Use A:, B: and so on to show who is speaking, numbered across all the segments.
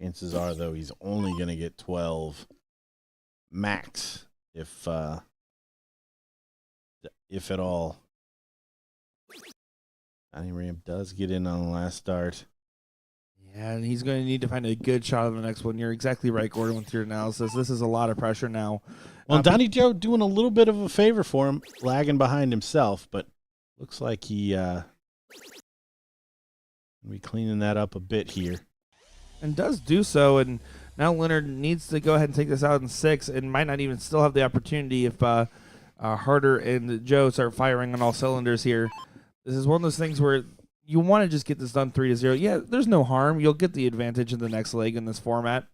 A: Chances are, though, he's only going to get 12 max, if at all. Donnie Ram does get in on the last start.
B: Yeah, and he's going to need to find a good shot on the next one. You're exactly right, Gordon, with your analysis. This is a lot of pressure now.
A: Well, Donnie Joe doing a little bit of a favor for him, lagging behind himself, but looks like he be cleaning that up a bit here.
B: And does do so, and now Leonard needs to go ahead and take this out in 6, and might not even still have the opportunity if Harder and Joe start firing on all cylinders here. This is one of those things where you want to just get this done 3-0. Yeah, there's no harm. You'll get the advantage in the next leg in this format.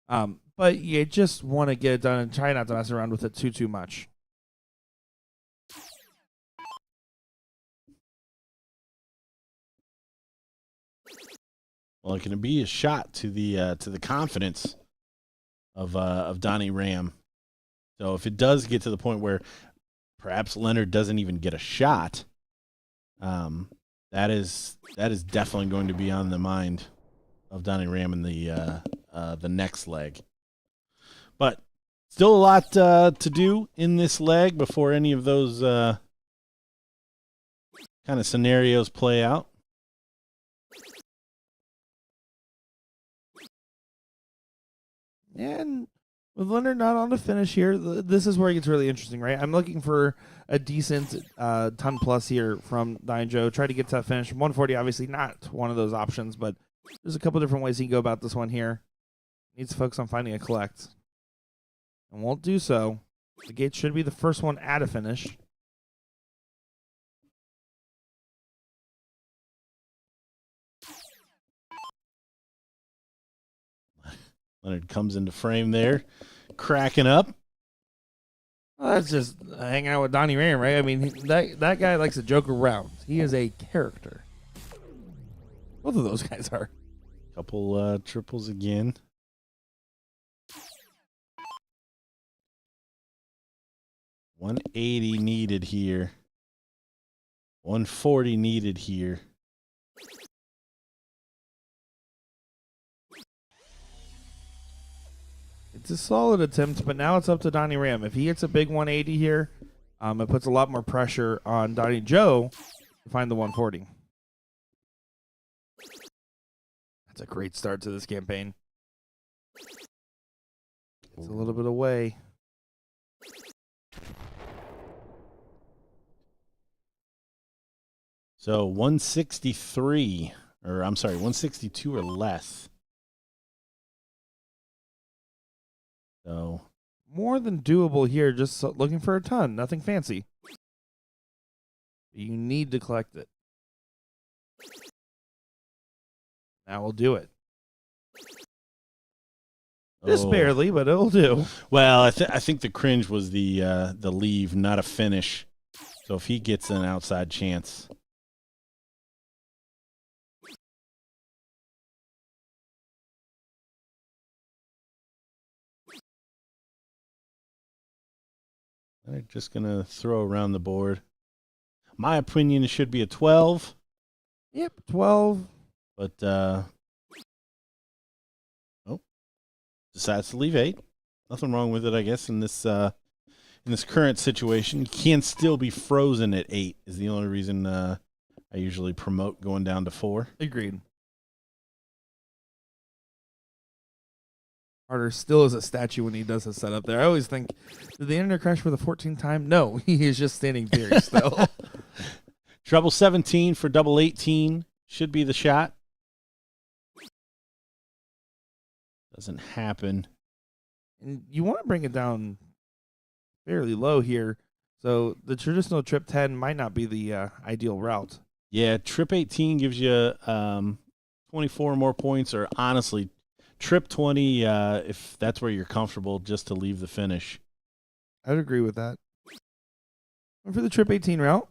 B: But you just want to get it done and try not to mess around with it too much.
A: Well, it can be a shot to the confidence of Donnie Ram. So if it does get to the point where perhaps Leonard doesn't even get a shot, that is definitely going to be on the mind of Donnie Ram in the next leg. But still a lot to do in this leg before any of those kind of scenarios play out.
B: And with Leonard not on the finish here, this is where it gets really interesting, right? I'm looking for a decent ton plus here from Donnie Joe. Try to get to that finish. 140, obviously not one of those options, but there's a couple different ways he can go about this one here. Needs to focus on finding a collect. And won't do so. The gate should be the first one at a finish.
A: Leonard comes into frame there, cracking up.
B: Well, that's just hanging out with Donnie Ram, right? I mean, that guy likes to joke around. He is a character. Both of those guys are.
A: Couple triples again. $180 needed here. $140 needed here.
B: It's a solid attempt, but now it's up to Donnie Ram. If he hits a big 180 here, it puts a lot more pressure on Donnie Joe to find the 140. That's a great start to this campaign. It's a little bit away.
A: So 163, or I'm sorry, 162 or less. So
B: more than doable here, just looking for a ton, nothing fancy. You need to collect it. Now we'll do it. Just barely, but it'll do.
A: Well, I think the cringe was the leave, not a finish. So if he gets an outside chance. They're just going to throw around the board. My opinion, it should be a 12.
B: Yep, 12.
A: But, decides to leave 8. Nothing wrong with it, I guess, in this current situation. You can still be frozen at 8 is the only reason I usually promote going down to 4.
B: Agreed. Carter still is a statue when he does his setup there. I always think, did the internet crash for the 14th time? No, he is just standing there still.
A: Treble 17 for double 18 should be the shot. Doesn't happen.
B: And you want to bring it down fairly low here. So the traditional trip 10 might not be the ideal route.
A: Yeah, trip 18 gives you 24 more points, or honestly, trip 20 if that's where you're comfortable, just to leave the finish.
B: I'd agree with that. And for the trip 18 route.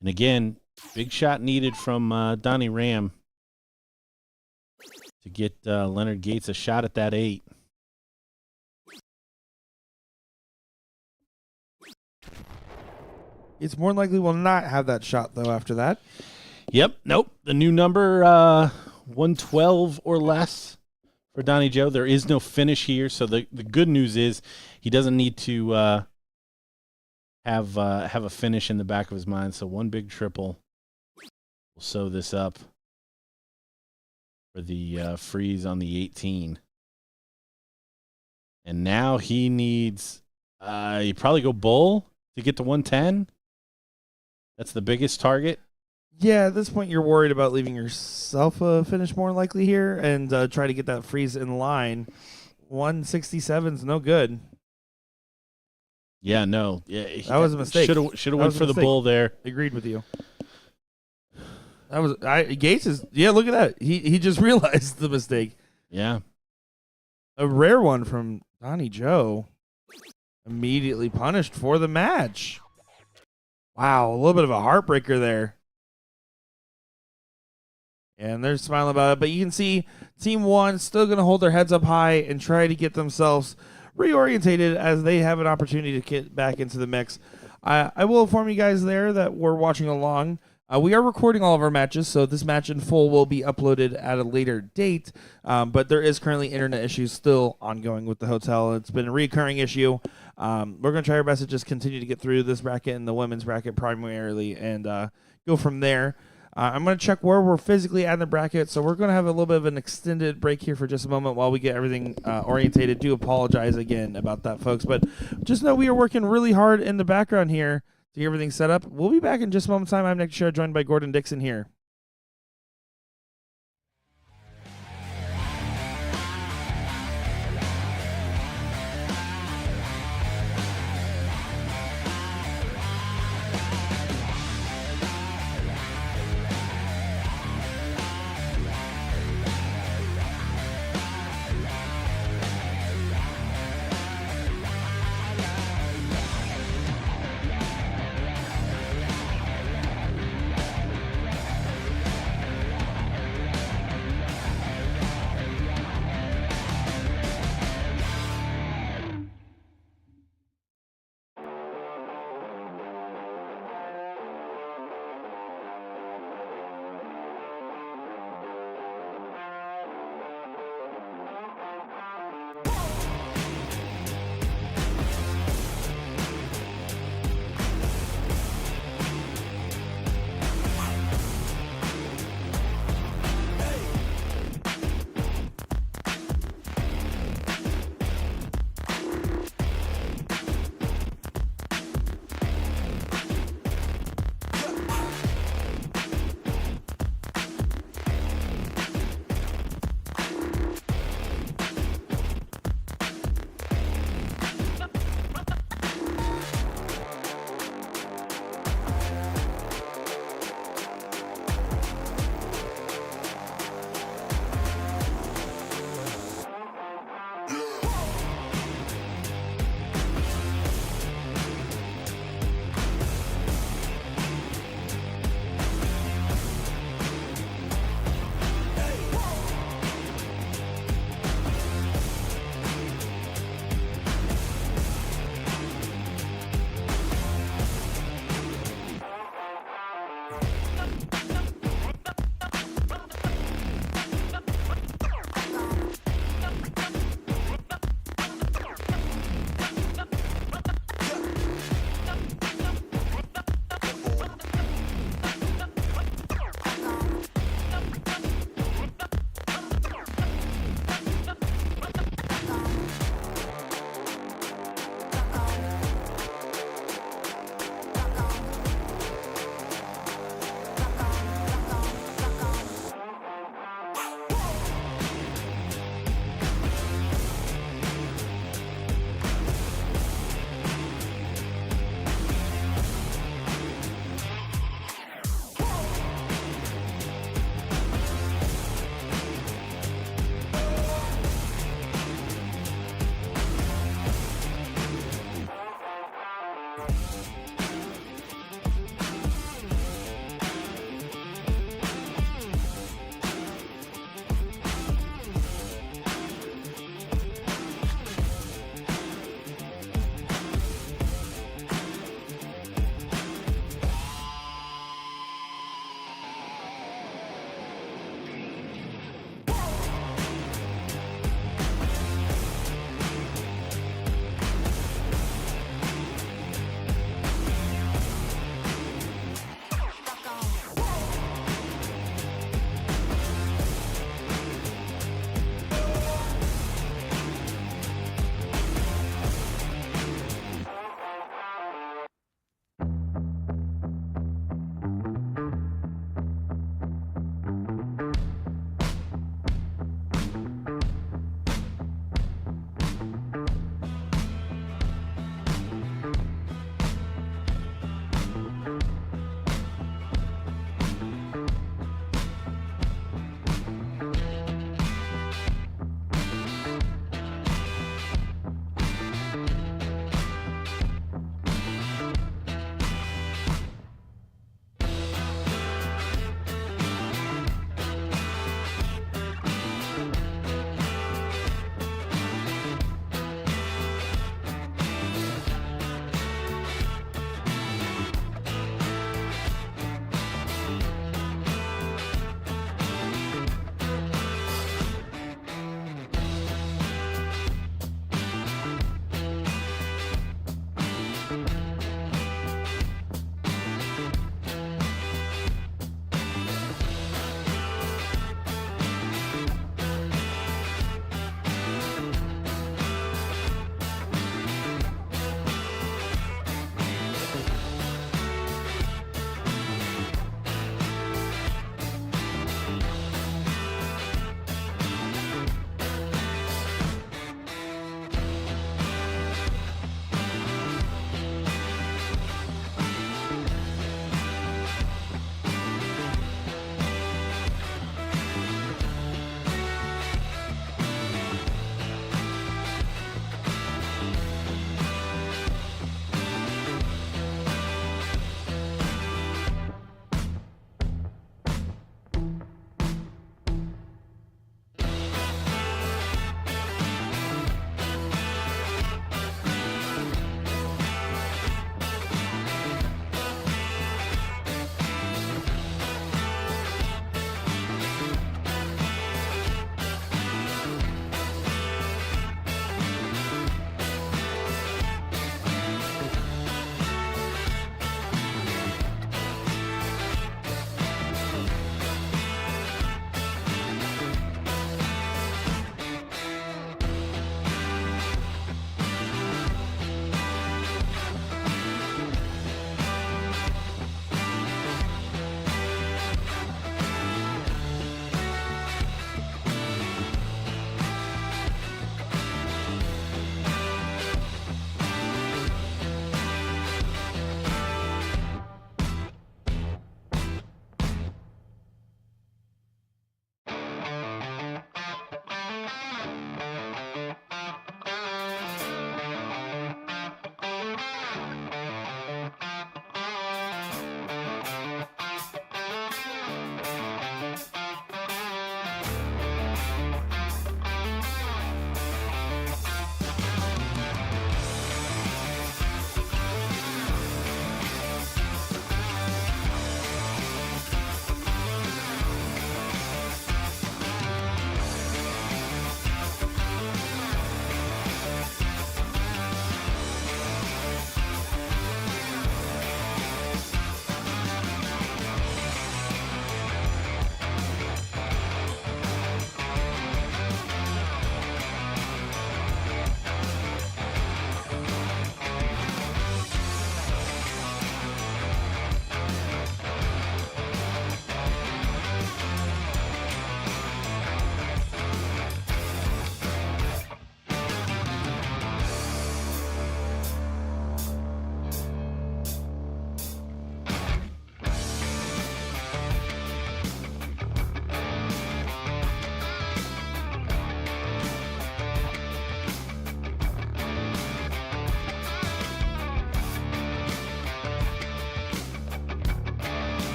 A: And again, big shot needed from Donnie Ram to get Leonard Gates a shot at that 8.
B: It's more than likely will not have that shot, though, after that.
A: Yep. Nope. The new number 112 or less for Donnie Joe. There is no finish here, so the good news is he doesn't need to have a finish in the back of his mind. So one big triple. We'll sew this up for the freeze on the 18. And now he needs you probably go bull to get to 110. That's the biggest target.
B: Yeah, at this point you're worried about leaving yourself a finish more likely here and try to get that freeze in line. 167's no good.
A: Yeah, no. Yeah,
B: that was a mistake.
A: Should have went for the bull there.
B: Agreed with you. That was Gates is look at that. He just realized the mistake.
A: Yeah.
B: A rare one from Donnie Joe. Immediately punished for the match. Wow, a little bit of a heartbreaker there. And they're smiling about it, but you can see Team 1 still going to hold their heads up high and try to get themselves reorientated as they have an opportunity to get back into the mix. I will inform you guys there that we're watching along. We are recording all of our matches, so this match in full will be uploaded at a later date, but there is currently internet issues still ongoing with the hotel. It's been a recurring issue. We're going to try our best to just continue to get through this bracket and the women's bracket primarily and go from there. I'm going to check where we're physically at in the bracket, so we're going to have a little bit of an extended break here for just a moment while we get everything orientated. Do apologize again about that, folks, but just know we are working really hard in the background here to get everything set up. We'll be back in just a moment time. I'm Nick Share, joined by Gordon Dixon here.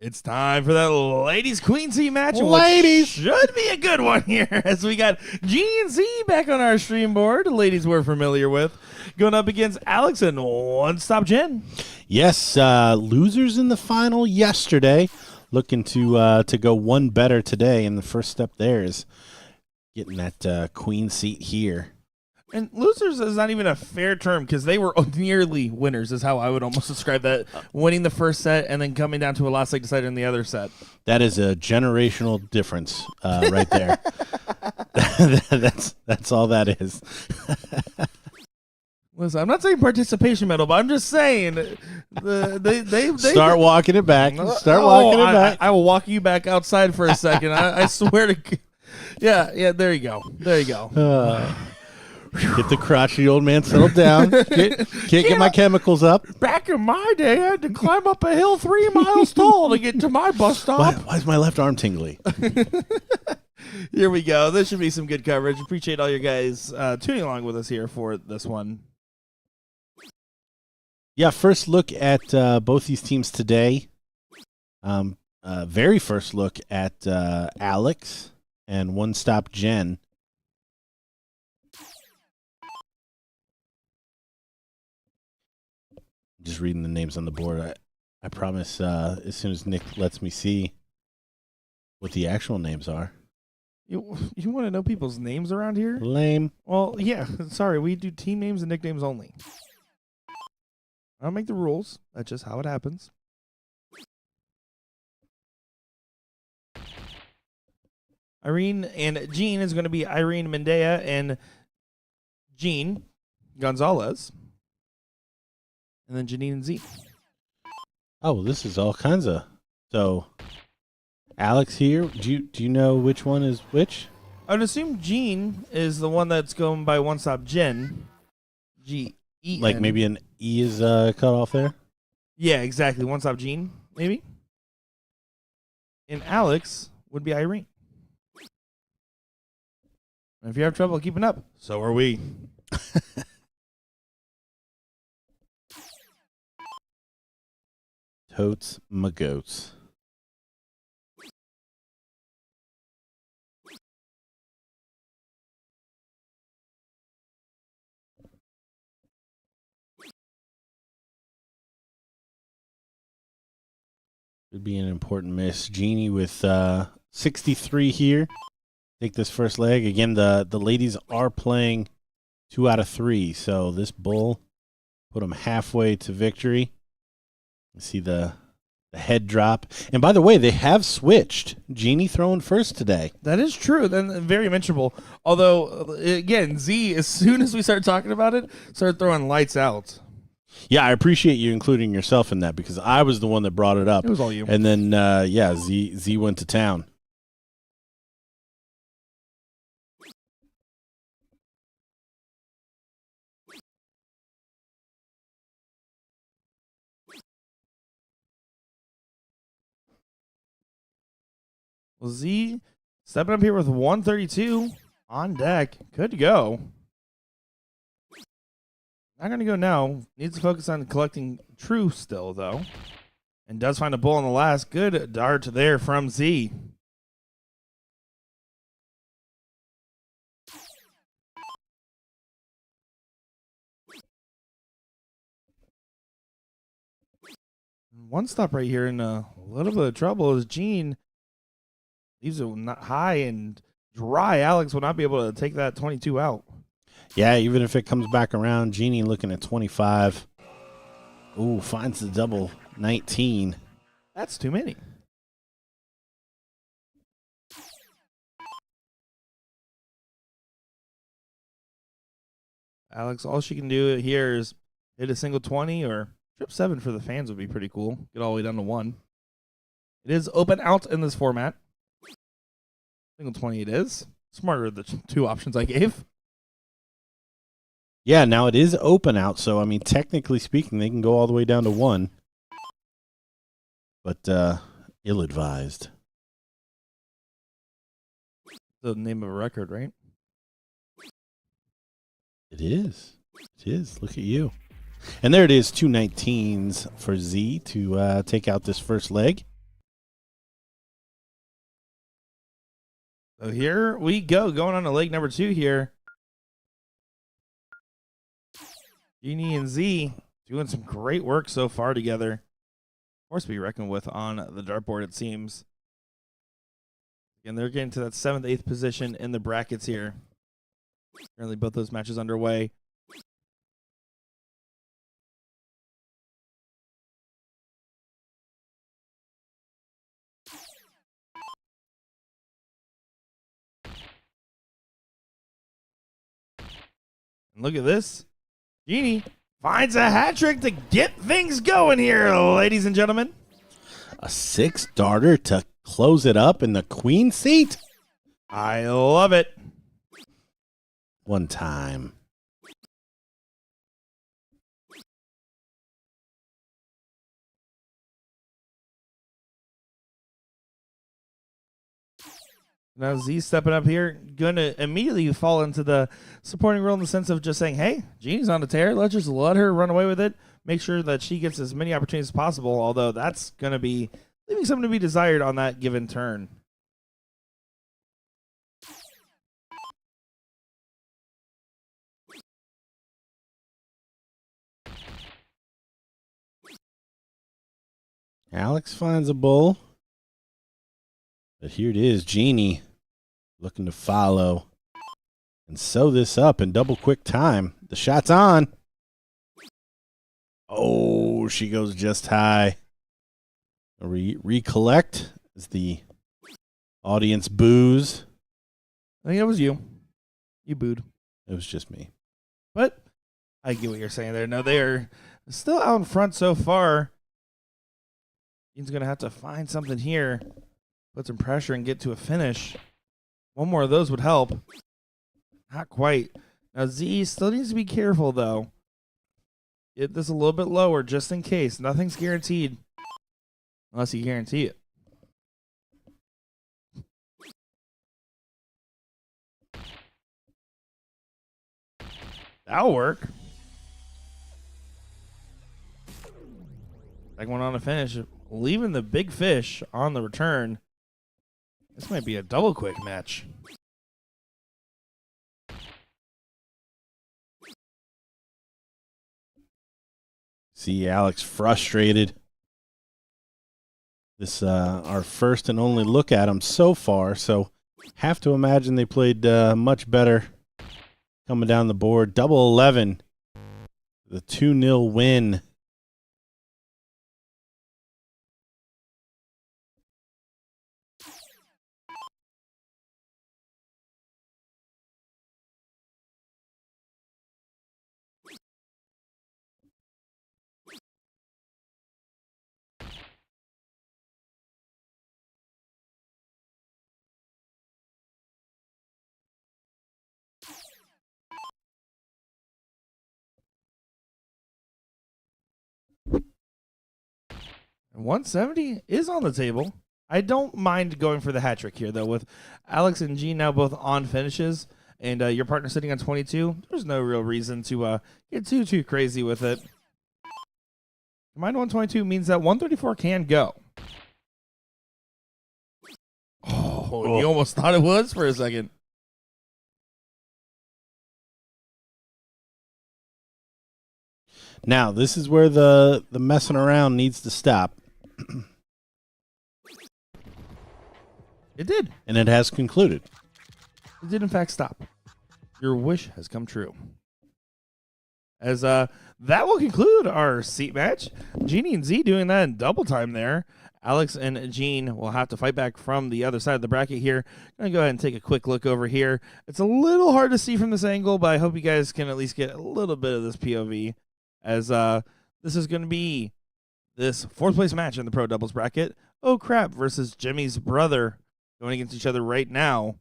B: It's time for that ladies queen Z match.
A: Ladies!
B: Which should be a good one here, as we got G and Z back on our stream board. Ladies we're familiar with, going up against Alex and One Stop Jen.
A: Yes, losers in the final yesterday, looking to go one better today, and the first step there is getting that queen seat here.
B: And losers is not even a fair term because they were nearly winners, is how I would almost describe that. Winning the first set and then coming down to a last leg decider in the other set.
A: That is a generational difference right there. That's all that is.
B: Listen, I'm not saying participation medal, but I'm just saying they
A: start walking it back. Start walking it back.
B: I will walk you back outside for a second. I swear to. Yeah. There you go.
A: Get the crotchety old man settled down. Can't get my chemicals up.
B: Back in my day, I had to climb up a hill 3 miles tall to get to my bus stop.
A: Why is my left arm tingly?
B: Here we go. This should be some good coverage. Appreciate all your guys tuning along with us here for this one.
A: Yeah, first look at both these teams today. Very first look at Alex and One Stop Jen. Just reading the names on the board. I promise as soon as Nick lets me see what the actual names are.
B: You want to know people's names around here?
A: Lame.
B: Well, yeah. Sorry, we do team names and nicknames only. I don't make the rules. That's just how it happens. Irene and Jean is going to be Irene Mendea and Jean Gonzalez. And then Janine and Z.
A: Oh, this is all kinds of. So, Alex here. Do you know which one is which?
B: I would assume Jean is the one that's going by One Stop Jen. G-E-N.
A: Like maybe an E is cut off there?
B: Yeah, exactly. One Stop Jean, maybe. And Alex would be Irene. And if you have trouble keeping up, so are we.
A: Totes my goats. Would be an important miss. Jeannie with 63 here. Take this first leg. Again, the ladies are playing 2 out of 3. So this bull put them halfway to victory. You see the head drop. And by the way, they have switched. Jeannie throwing first today.
B: That is true. Then very mentionable. Although, again, Z, as soon as we start talking about it, started throwing lights out.
A: Yeah, I appreciate you including yourself in that because I was the one that brought it up.
B: It was all you.
A: And then, Z went to town.
B: Well, Z stepping up here with 132 on deck. Good to go. Not going to go now. Needs to focus on collecting true still, though. And does find a bull on the last. Good dart there from Z. One stop right here in a little bit of trouble is Jean. These are not high and dry. Alex will not be able to take that 22 out.
A: Yeah, even if it comes back around, Jeannie looking at 25. Ooh, finds the double 19.
B: That's too many. Alex, all she can do here is hit a single 20 or trip 7 for the fans would be pretty cool. Get all the way down to 1. It is open out in this format. Single 20 it is. Smarter the 2 options I gave.
A: Yeah, now it is open out, so, I mean, technically speaking, they can go all the way down to 1. But ill-advised.
B: The name of a record, right?
A: It is. It is. Look at you. And there it is, 2 19s for Z to take out this first leg.
B: So here we go, going on to leg number 2 here. Jeannie and Z doing some great work so far together. Force to be reckoned with on the dartboard, it seems. Again, they're getting to that 7th, 8th position in the brackets here. Currently, both those matches underway. And look at this. Jeannie finds a hat trick to get things going here, ladies and gentlemen.
A: A 6 darter to close it up in the queen seat.
B: I love it.
A: One time.
B: Now Z stepping up here, going to immediately fall into the supporting role in the sense of just saying, hey, Jeannie's on a tear. Let's just let her run away with it. Make sure that she gets as many opportunities as possible, although that's going to be leaving something to be desired on that given turn.
A: Alex finds a bull. But here it is, Jeannie looking to follow and sew this up in double quick time. The shot's on. Oh, she goes just high. Recollect as the audience boos.
B: I think it was you. You booed.
A: It was just me.
B: But I get what you're saying there. No, they are still out in front so far. He's going to have to find something here. Put some pressure and get to a finish. One more of those would help. Not quite. Now, Z still needs to be careful, though. Get this a little bit lower just in case. Nothing's guaranteed. Unless you guarantee it. That'll work. Second one on the finish. Leaving the big fish on the return. This might be a double quick match.
A: See Alex frustrated. This our first and only look at him so far, so have to imagine they played much better coming down the board. Double 11, the 2-0 win.
B: And 170 is on the table. I don't mind going for the hat trick here, though. With Alex and Gene now both on finishes, and your partner sitting on 22, there's no real reason to get too crazy with it. Combined 122 means that 134 can go. Oh, you almost thought it was for a second.
A: Now, this is where the messing around needs to stop.
B: It did.
A: And it has concluded.
B: It did, in fact, stop. Your wish has come true. As that will conclude our seat match. Jeannie and Z doing that in double time there. Alex and Gene will have to fight back from the other side of the bracket here. I'm going to go ahead and take a quick look over here. It's a little hard to see from this angle, but I hope you guys can at least get a little bit of this POV. As this is going to be this 4th place match in the Pro Doubles bracket. Oh Crap versus Jimmy's brother going against each other right now.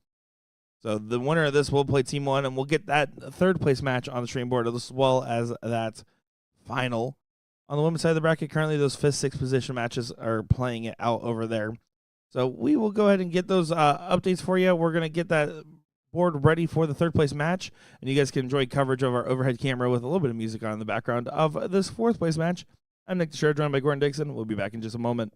B: So the winner of this will play Team 1, and we'll get that 3rd place match on the stream board as well as that final. On the women's side of the bracket, currently those 5th, 6th position matches are playing it out over there. So we will go ahead and get those updates for you. We're going to get that board ready for the 3rd place match, and you guys can enjoy coverage of our overhead camera with a little bit of music on in the background of this 4th place match. I'm Nick Teixeira, joined by Gordon Dixon. We'll be back in just a moment.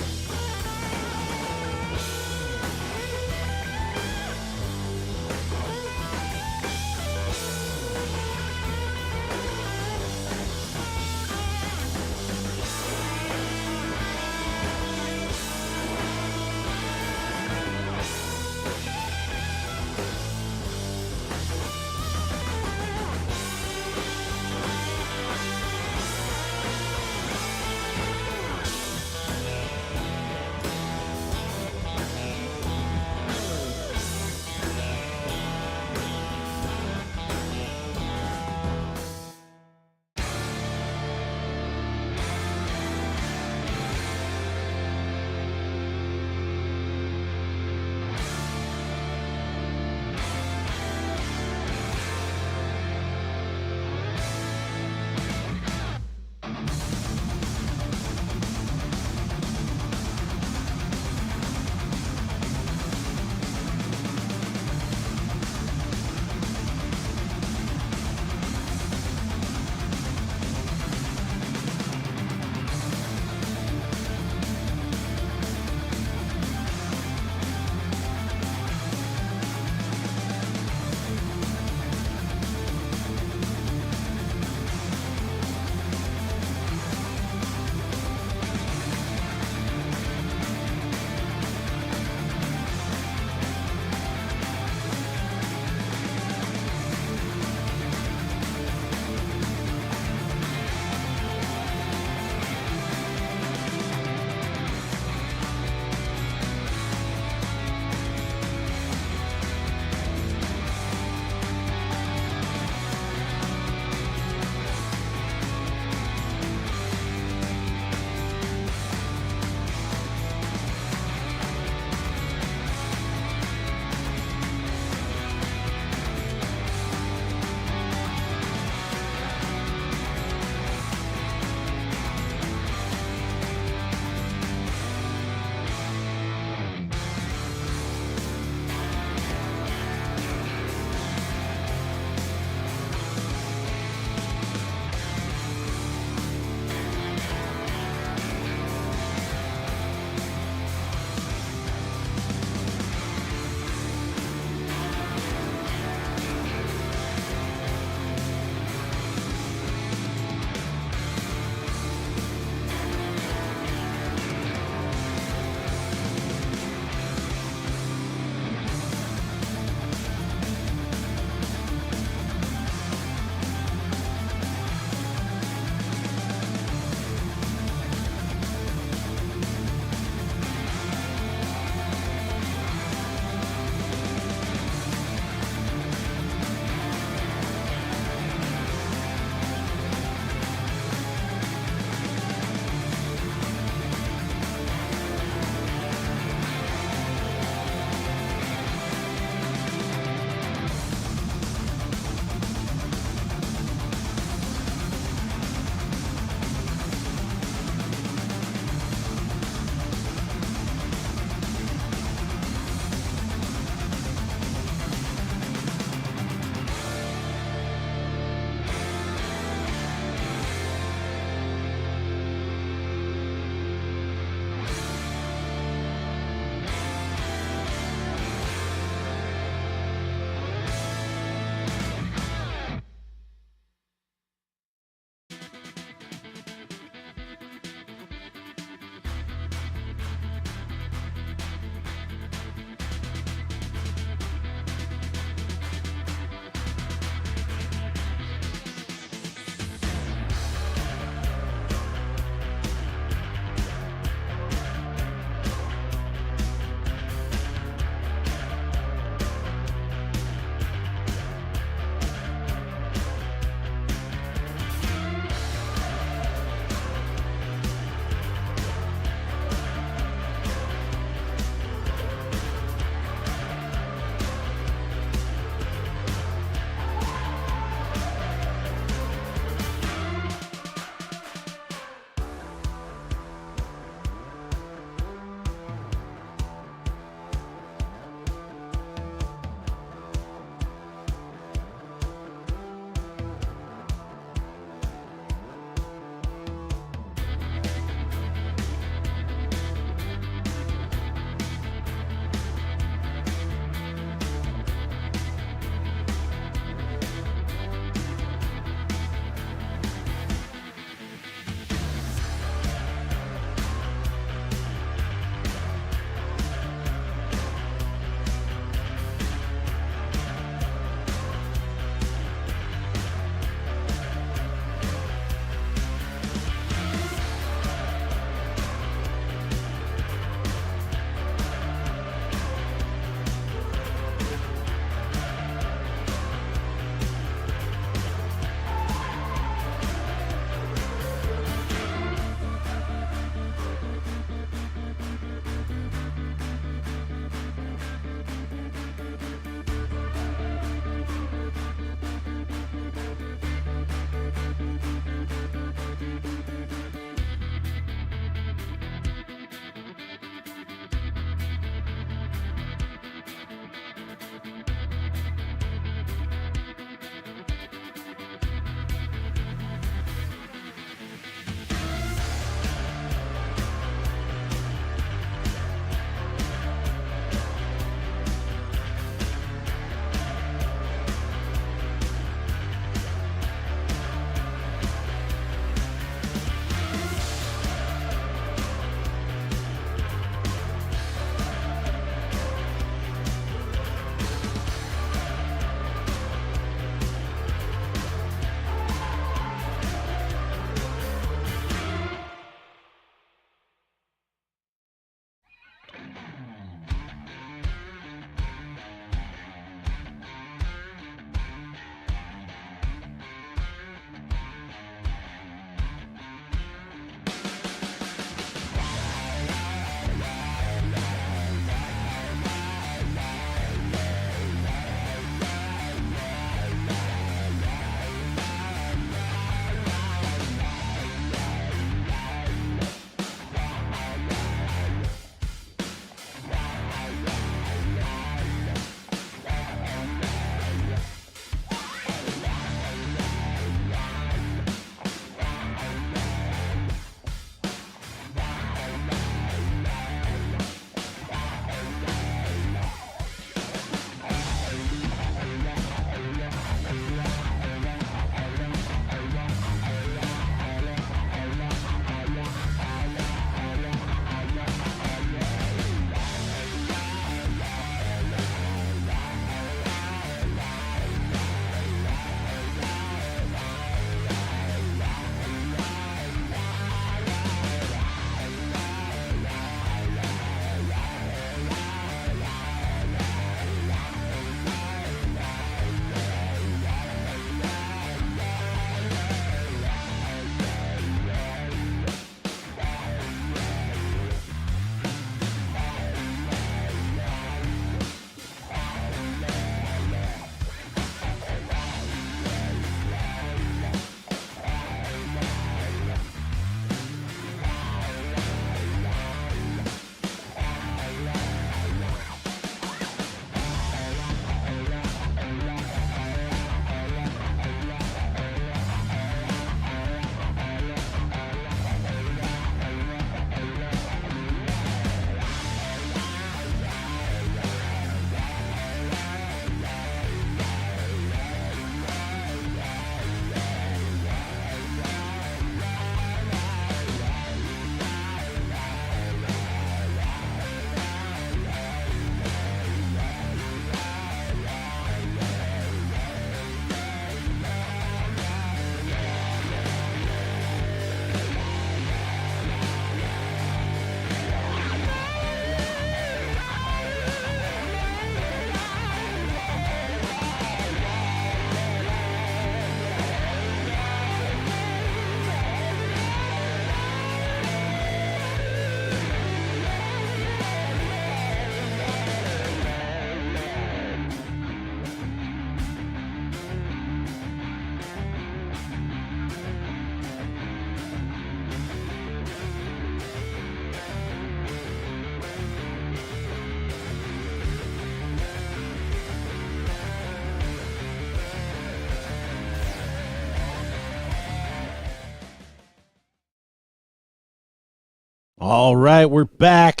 A: All right, we're back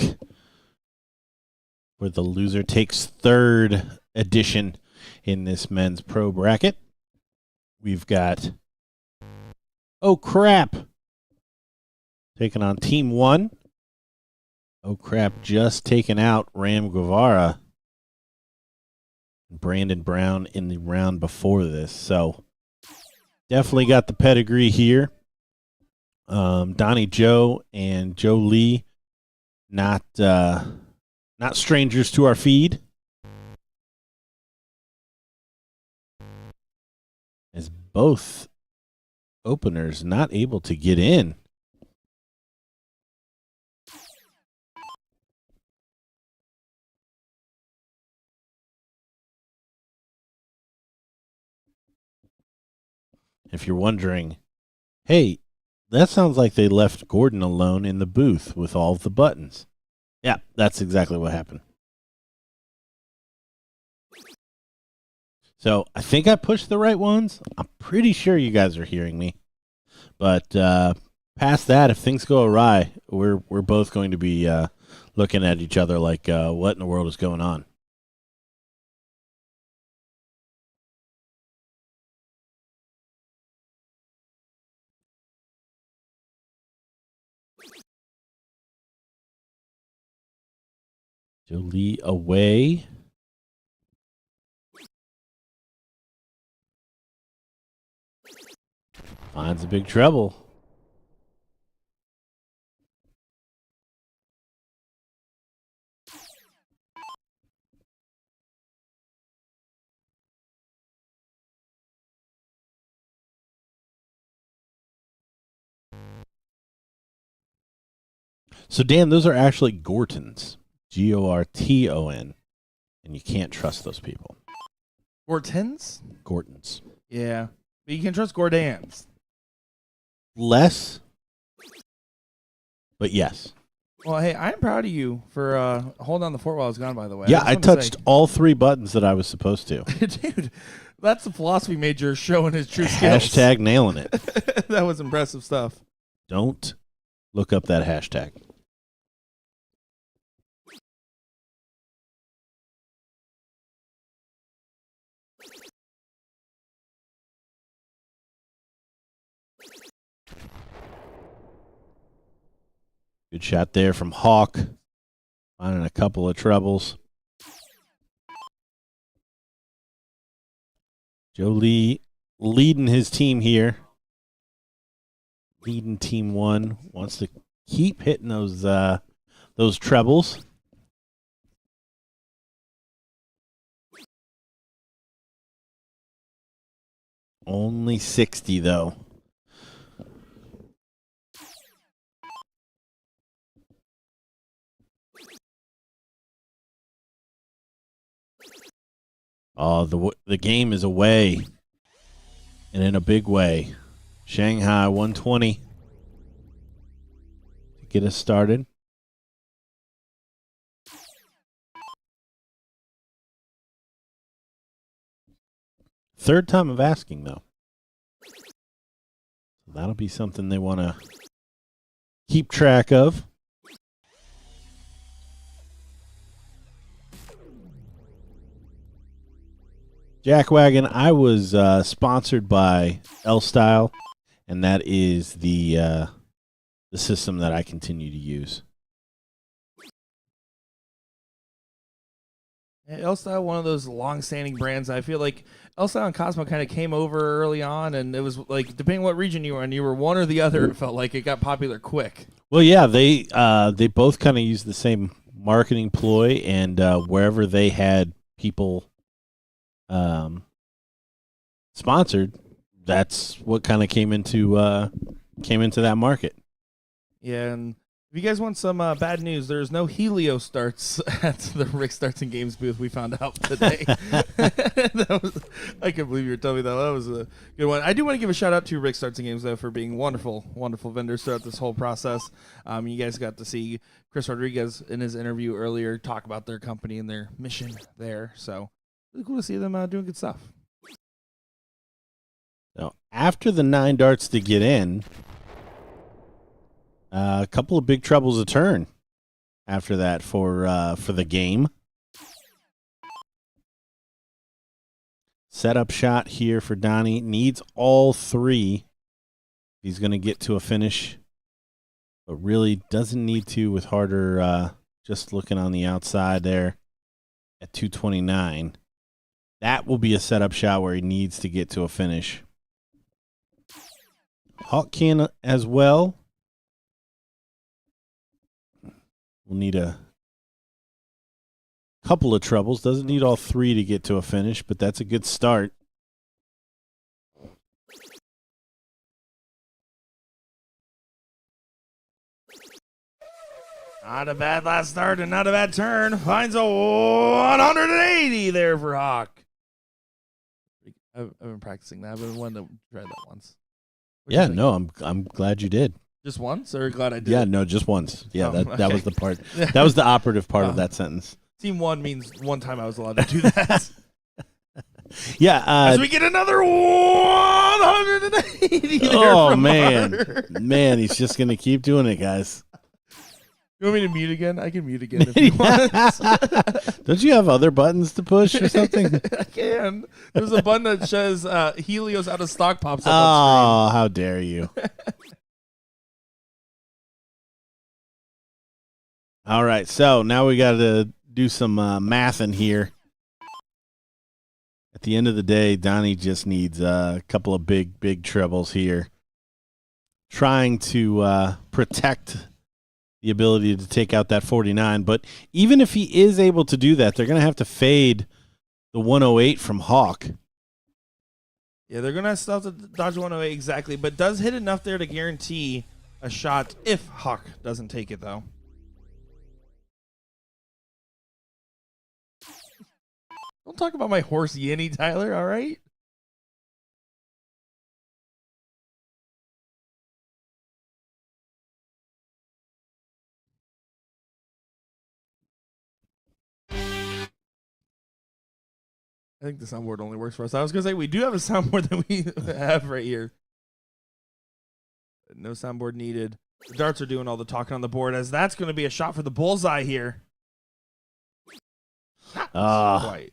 A: for the loser takes third edition in this men's pro bracket. We've got Oh Crap taking on Team 1. Oh Crap just taken out Ram Guevara. Brandon Brown in the round before this. So definitely got the pedigree here. Donnie Joe and Joe Lee, not strangers to our feed. As both openers not able to get in. If you're wondering, hey, that sounds like they left Gordon alone in the booth with all of the buttons. Yeah, that's exactly what happened. So I think I pushed the right ones. I'm pretty sure you guys are hearing me. But past that, if things go awry, we're both going to be looking at each other like, what in the world is going on? Jolie away. Finds a big trouble. So, Dan, those are actually Gortons. Gorton. And you can't trust those people.
B: Gortons?
A: Gortons.
B: Yeah. But you can trust Gordans.
A: Less, but yes.
B: Well, hey, I'm proud of you for holding on the fort while I was gone, by the way.
A: Yeah, I touched all 3 buttons that I was supposed to.
B: Dude, that's the philosophy major showing his true skills.
A: Hashtag nailing it.
B: That was impressive stuff.
A: Don't look up that hashtag. Good shot there from Hawk. Finding a couple of troubles. Joe Lee leading his team here. Leading Team 1. Wants to keep hitting those trebles. Only 60, though. Oh, the game is away, and in a big way. Shanghai 120 to get us started. Third time of asking, though. So that'll be something they want to keep track of. Jackwagon, I was sponsored by L Style, and that is the system that I continue to use.
B: L-Style, one of those long-standing brands. I feel like L-Style and Cosmo kind of came over early on, and it was like, depending what region you were in, you were one or the other. It felt like it got popular quick.
A: Well, yeah, they both kind of use the same marketing ploy, and wherever they had people sponsored, that's what kind of came into that market.
B: Yeah, and if you guys want some bad news, there's no Helio starts at the Rick Starts and Games booth we found out today. I can't believe you were telling me that. That was a good one. I do want to give a shout out to Rick Starts and Games, though, for being wonderful, wonderful vendors throughout this whole process. You guys got to see Chris Rodriguez in his interview earlier talk about their company and their mission there. So really cool to see them doing good stuff.
A: So after the 9 darts to get in, A couple of big troubles a turn after that for the game. Setup shot here for Donnie. Needs all three. He's going to get to a finish, but really doesn't need to with Harder just looking on the outside there at 229. That will be a setup shot where he needs to get to a finish. Hawk can as well. We'll need a couple of troubles. Doesn't need all three to get to a finish, but that's a good start.
B: Not a bad last start and not a bad turn. Finds a 180 there for Hawk. I've been practicing that. I've been wanting to try that once.
A: Yeah, no, I'm glad you did.
B: Just once, or glad I did?
A: Yeah, no, just once. Yeah, that
B: okay.
A: was the part. That was the operative part of that sentence.
B: Team one means one time I was allowed to do that.
A: Yeah.
B: As we get another 180 there
A: oh,
B: from
A: man.
B: Harder.
A: Man, he's just going to keep doing it, guys.
B: You want me to mute again? I can mute again if you want.
A: Don't you have other buttons to push or something?
B: I can. There's a button that says Helios out of stock pops up on
A: Oh, how dare you. All right, so now we got to do some math in here. At the end of the day, Donnie just needs a couple of big trebles here. Trying to protect the ability to take out that 49. But even if he is able to do that, they're going to have to fade the 108 from Hawk.
B: Yeah, they're going to still have to dodge 108 exactly, but does hit enough there to guarantee a shot if Hawk doesn't take it, though. Don't talk about my horse Yinny, Tyler, all right? I think the soundboard only works for us. I was going to say, we do have a soundboard that we have right here. No soundboard needed. The darts are doing all the talking on the board, as that's going to be a shot for the bullseye here. Quite.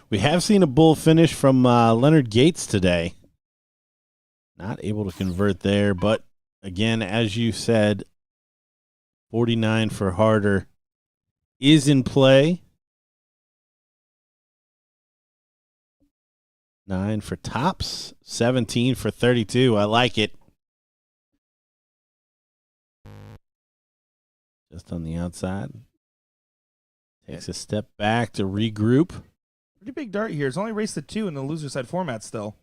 A: We have seen a bull finish from Leonard Gates today. Not able to convert there, but again, as you said, 49 for Harder is in play. 9 for tops, 17 for 32. I like it. Just on the outside. Takes a step back to regroup.
B: Pretty big dart here. It's only race to 2 in the loser side format still.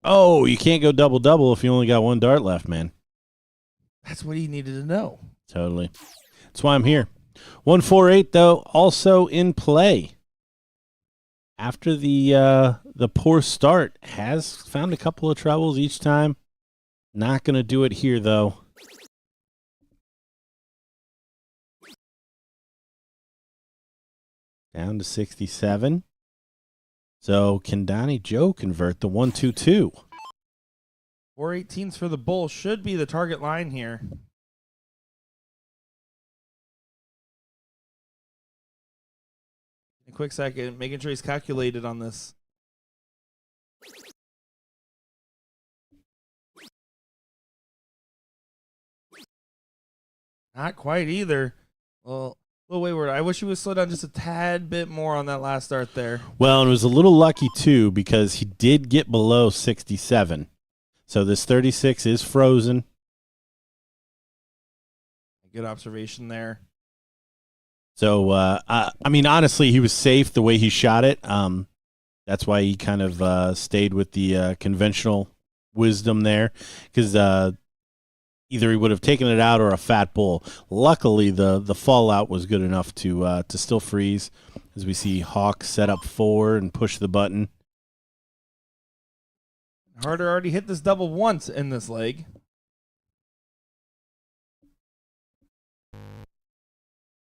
A: Oh, you can't go double-double if you only got one dart left, man.
B: That's what he needed to know.
A: Totally. That's why I'm here. 148, though, also in play. After the poor start, has found a couple of troubles each time. Not going to do it here, though. Down to 67. So can Donnie Joe convert the 1-2-2?
B: 418s for the bull should be the target line here. A quick second, making sure he's calculated on this. Not quite either. Well, a little wayward. I wish he would slow down just a tad bit more on that last start there.
A: Well, and it was a little lucky, too, because he did get below 67. So this 36 is frozen.
B: Good observation there.
A: So, I mean, honestly, he was safe the way he shot it. That's why he kind of stayed with the conventional wisdom there, because either he would have taken it out or a fat bull. Luckily, the fallout was good enough to still freeze, as we see Hawk set up 4 and push the button.
B: Harder already hit this double once in this leg.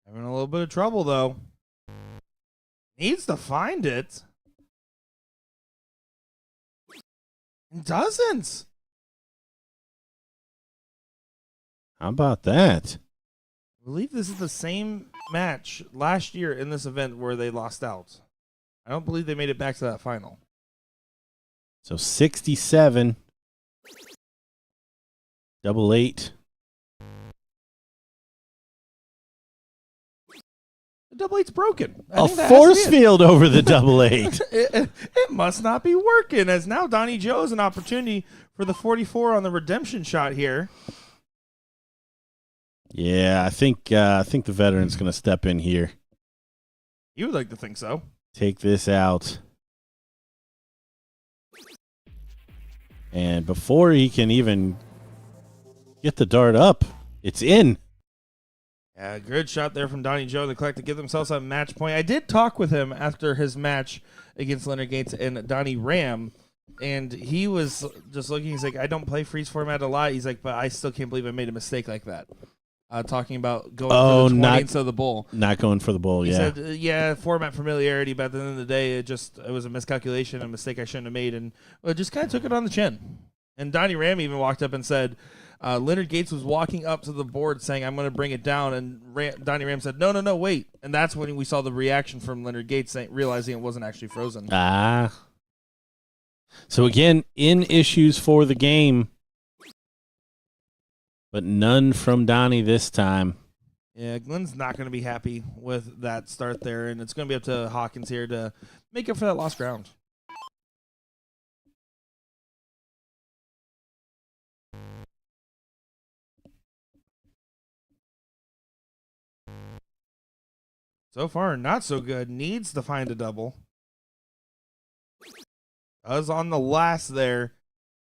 B: Having a little bit of trouble, though. Needs to find it. Dozens.
A: How about that?
B: I believe this is the same match last year in this event where they lost out. I don't believe they made it back to that final.
A: So 67. Double 8.
B: The double eight's broken.
A: A force field over the double 8.
B: It must not be working, as now Donnie Joe has an opportunity for the 44 on the redemption shot here.
A: Yeah, I think the veteran's going to step in here.
B: You would like to think so.
A: Take this out. And before he can even get the dart up, it's in.
B: Yeah, good shot there from Donnie Joe. They collect to give themselves a match point. I did talk with him after his match against Leonard Gates and Donnie Ram, and he was just looking. He's like, I don't play freeze format a lot. He's like, but I still can't believe I made a mistake like that. Talking about going for the 20 instead of the bull.
A: Not going for the bull,
B: he
A: yeah.
B: said, yeah, format familiarity, but at the end of the day, it was a miscalculation, a mistake I shouldn't have made, and it just kind of took it on the chin. And Donnie Ram even walked up and said, Leonard Gates was walking up to the board saying, I'm going to bring it down, and Donnie Ram said, no, wait. And that's when we saw the reaction from Leonard Gates realizing it wasn't actually frozen.
A: So again, in issues for the game, but none from Donnie this time.
B: Yeah, Glenn's not going to be happy with that start there, and it's going to be up to Hawkins here to make up for that lost ground. So far, not so good. Needs to find a double. Does on the last there.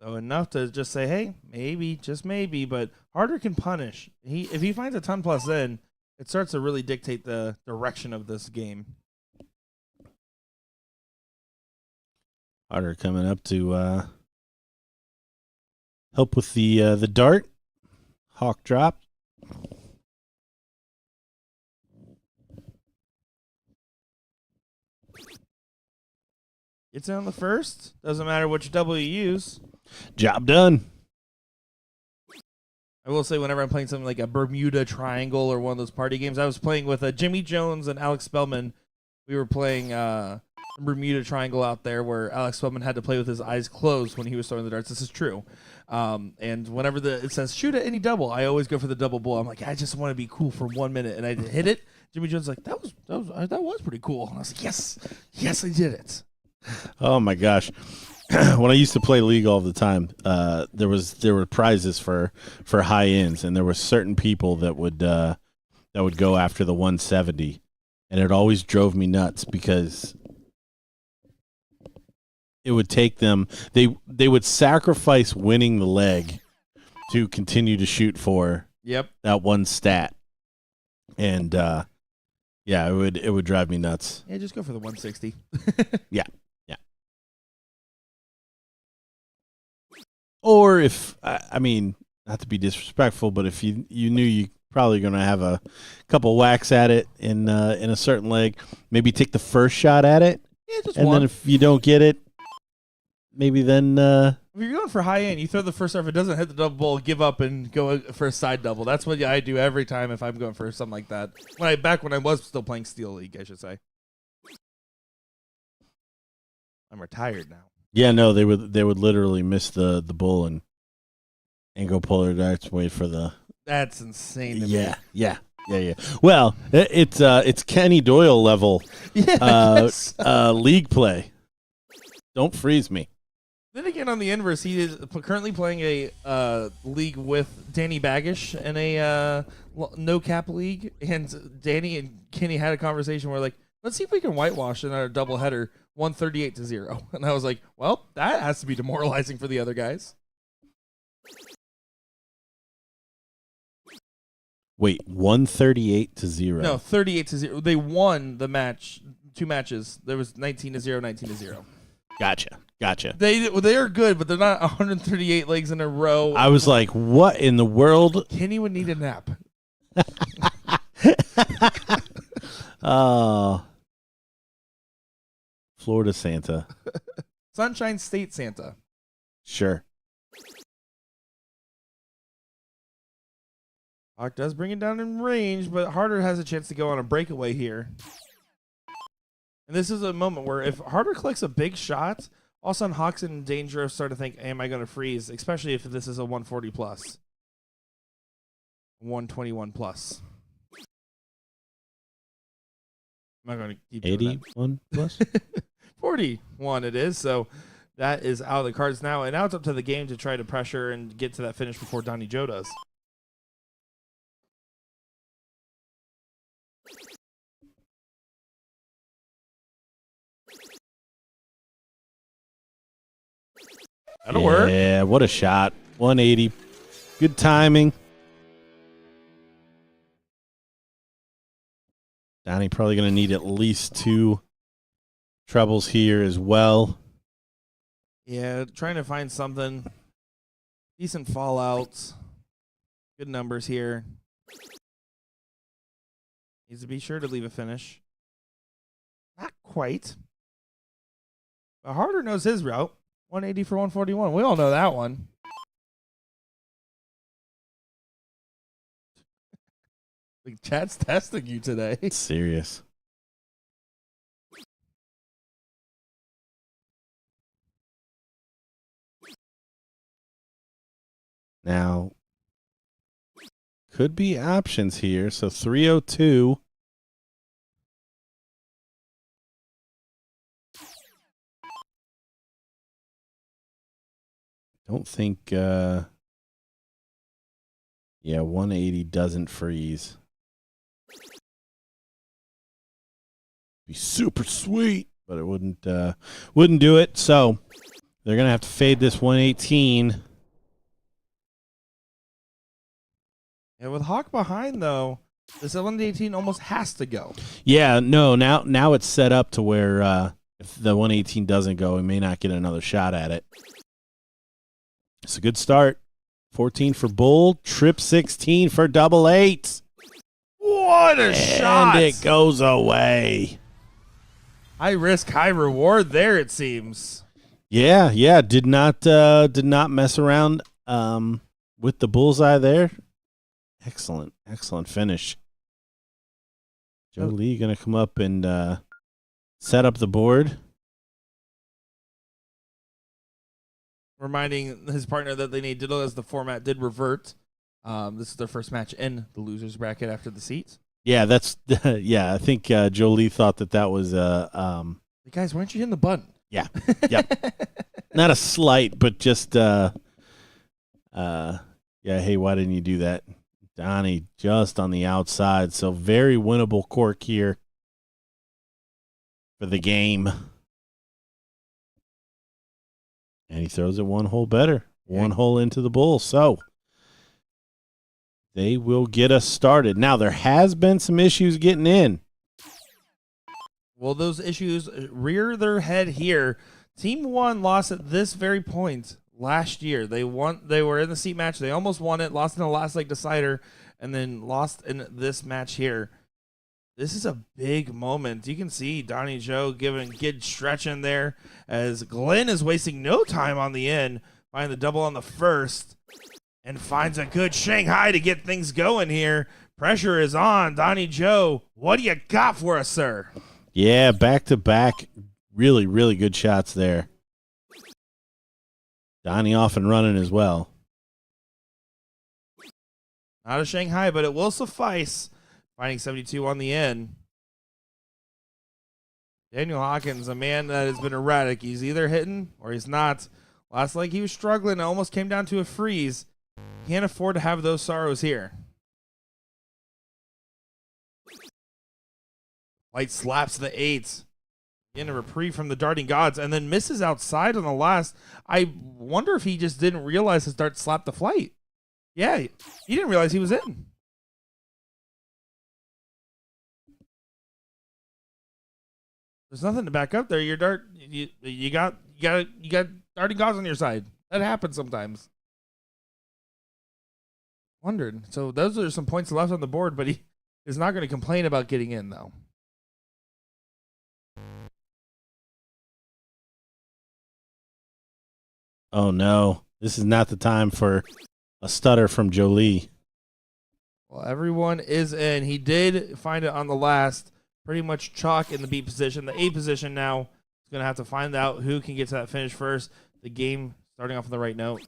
B: So enough to just say, hey, maybe, just maybe, but Harder can punish. If he finds a ton plus in, it starts to really dictate the direction of this game.
A: Harder coming up to help with the dart. Hawk drop.
B: Gets in on the first. Doesn't matter which double you use.
A: Job done.
B: I will say whenever I'm playing something like a Bermuda Triangle or one of those party games, I was playing with Jimmy Jones and Alex Spellman. We were playing Bermuda Triangle out there where Alex Spellman had to play with his eyes closed when he was throwing the darts. This is true. And whenever it says shoot at any double, I always go for the double bull. I'm like, I just want to be cool for 1 minute, and I hit it. Jimmy Jones was like, that was pretty cool. And I was like, yes, I did it.
A: Oh my gosh. When I used to play League all the time, there were prizes for high ends, and there were certain people that would go after the 170, and it always drove me nuts because it would take them. They would sacrifice winning the leg to continue to shoot for that one stat, and yeah, it would drive me nuts.
B: Yeah, just go for the 160.
A: Yeah. Or if, I mean, not to be disrespectful, but if you knew you probably going to have a couple whacks at it in a certain leg, maybe take the first shot at it.
B: Yeah, just
A: and
B: one.
A: Then if you don't get it, maybe then. If
B: you're going for high end, you throw the first serve. If it doesn't hit the double bowl, give up and go for a side double. That's what I do every time if I'm going for something like that. Back when I was still playing Steel League, I should say. I'm retired now.
A: Yeah, no, they would literally miss the bull and go pull their darts, wait for the.
B: That's insane. To
A: me. Yeah. Well, it's Kenny Doyle level league play. Don't freeze me.
B: Then again, on the inverse, he is currently playing a league with Danny Baggish in a no cap league, and Danny and Kenny had a conversation where like, let's see if we can whitewash in our doubleheader 138-0. And I was like, well, that has to be demoralizing for the other guys.
A: Wait, 138-0.
B: No, 38-0. They won the match, 2 matches. There was 19-0, 19-0.
A: Gotcha.
B: They are good, but they're not 138 legs in a row.
A: I was like, what in the world?
B: Kenny would need a nap.
A: Oh. Florida Santa.
B: Sunshine State Santa.
A: Sure.
B: Hawk does bring it down in range, but Harder has a chance to go on a breakaway here. And this is a moment where if Harder collects a big shot, all of a sudden Hawk's in danger of starting to think, am I going to freeze? Especially if this is a 140 plus. 121 plus. I'm not going to keep doing
A: 81 plus?
B: that. 41 it is, so that is out of the cards now. And now it's up to the game to try to pressure and get to that finish before Donnie Joe does. That'll work.
A: Yeah, what a shot. 180. Good timing. Donnie probably going to need at least 2 trebles here as well.
B: Yeah, trying to find something. Decent fallouts. Good numbers here. Needs to be sure to leave a finish. Not quite. But Harder knows his route. 180 for 141. We all know that one. Like chat's testing you today.
A: Serious. Now, could be options here. So 302. Don't think, yeah, 180 doesn't freeze. Be super sweet, but it wouldn't do it. So they're gonna have to fade this 118.
B: And with Hawk behind though, this 118 almost has to go.
A: Yeah, no, now it's set up to where if the 118 doesn't go, we may not get another shot at it. It's a good start. 14 for Bull, trip 16 for double 8.
B: What a shot!
A: And it goes away.
B: High risk, high reward there, it seems.
A: Yeah, did not mess around with the bullseye there. Excellent finish. Joe Lee going to come up and set up the board.
B: Reminding his partner that they need Diddle as the format did revert. This is their first match in the losers bracket after the seats.
A: Yeah, that's I think Joe Lee thought that was
B: Hey guys, why aren't you hitting the button?
A: Yeah. Not a slight, but just hey, why didn't you do that? Donnie just on the outside, so very winnable cork here for the game. And he throws it one hole better. One hole into the bull. So they will get us started. Now, there has been some issues getting in.
B: Well, those issues rear their head here. Team 1 lost at this very point last year. They were in the seat match. They almost won it, lost in the last leg decider, and then lost in this match here. This is a big moment. You can see Donnie Joe giving good stretch in there as Glenn is wasting no time on the end, finding the double on the first, and finds a good Shanghai to get things going here. Pressure is on. Donnie Joe, what do you got for us, sir?
A: Yeah, back-to-back, really, really good shots there. Donnie off and running as well.
B: Not a Shanghai, but it will suffice. Finding 72 on the end. Daniel Hawkins, a man that has been erratic. He's either hitting or he's not. Last leg he was struggling. It almost came down to a freeze. Can't afford to have those sorrows here. Light slaps the 8. In a reprieve from the darting gods and then misses outside on the last. I wonder if he just didn't realize his dart slapped the flight. Yeah, he didn't realize he was in. There's nothing to back up there. Your dart, you got darting gods on your side. That happens sometimes. Wondered. So those are some points left on the board, but he is not going to complain about getting in though.
A: Oh, no. This is not the time for a stutter from Jolie.
B: Well, everyone is in. He did find it on the last. Pretty much chalk in the B position. The A position now is going to have to find out who can get to that finish first. The game starting off on the right note.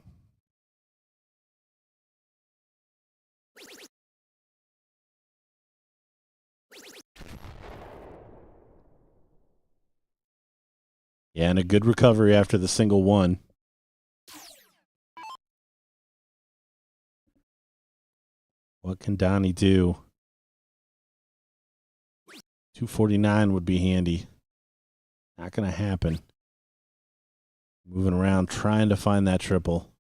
A: Yeah, and a good recovery after the single one. What can Donnie do? 249 would be handy. Not going to happen. Moving around, trying to find that triple.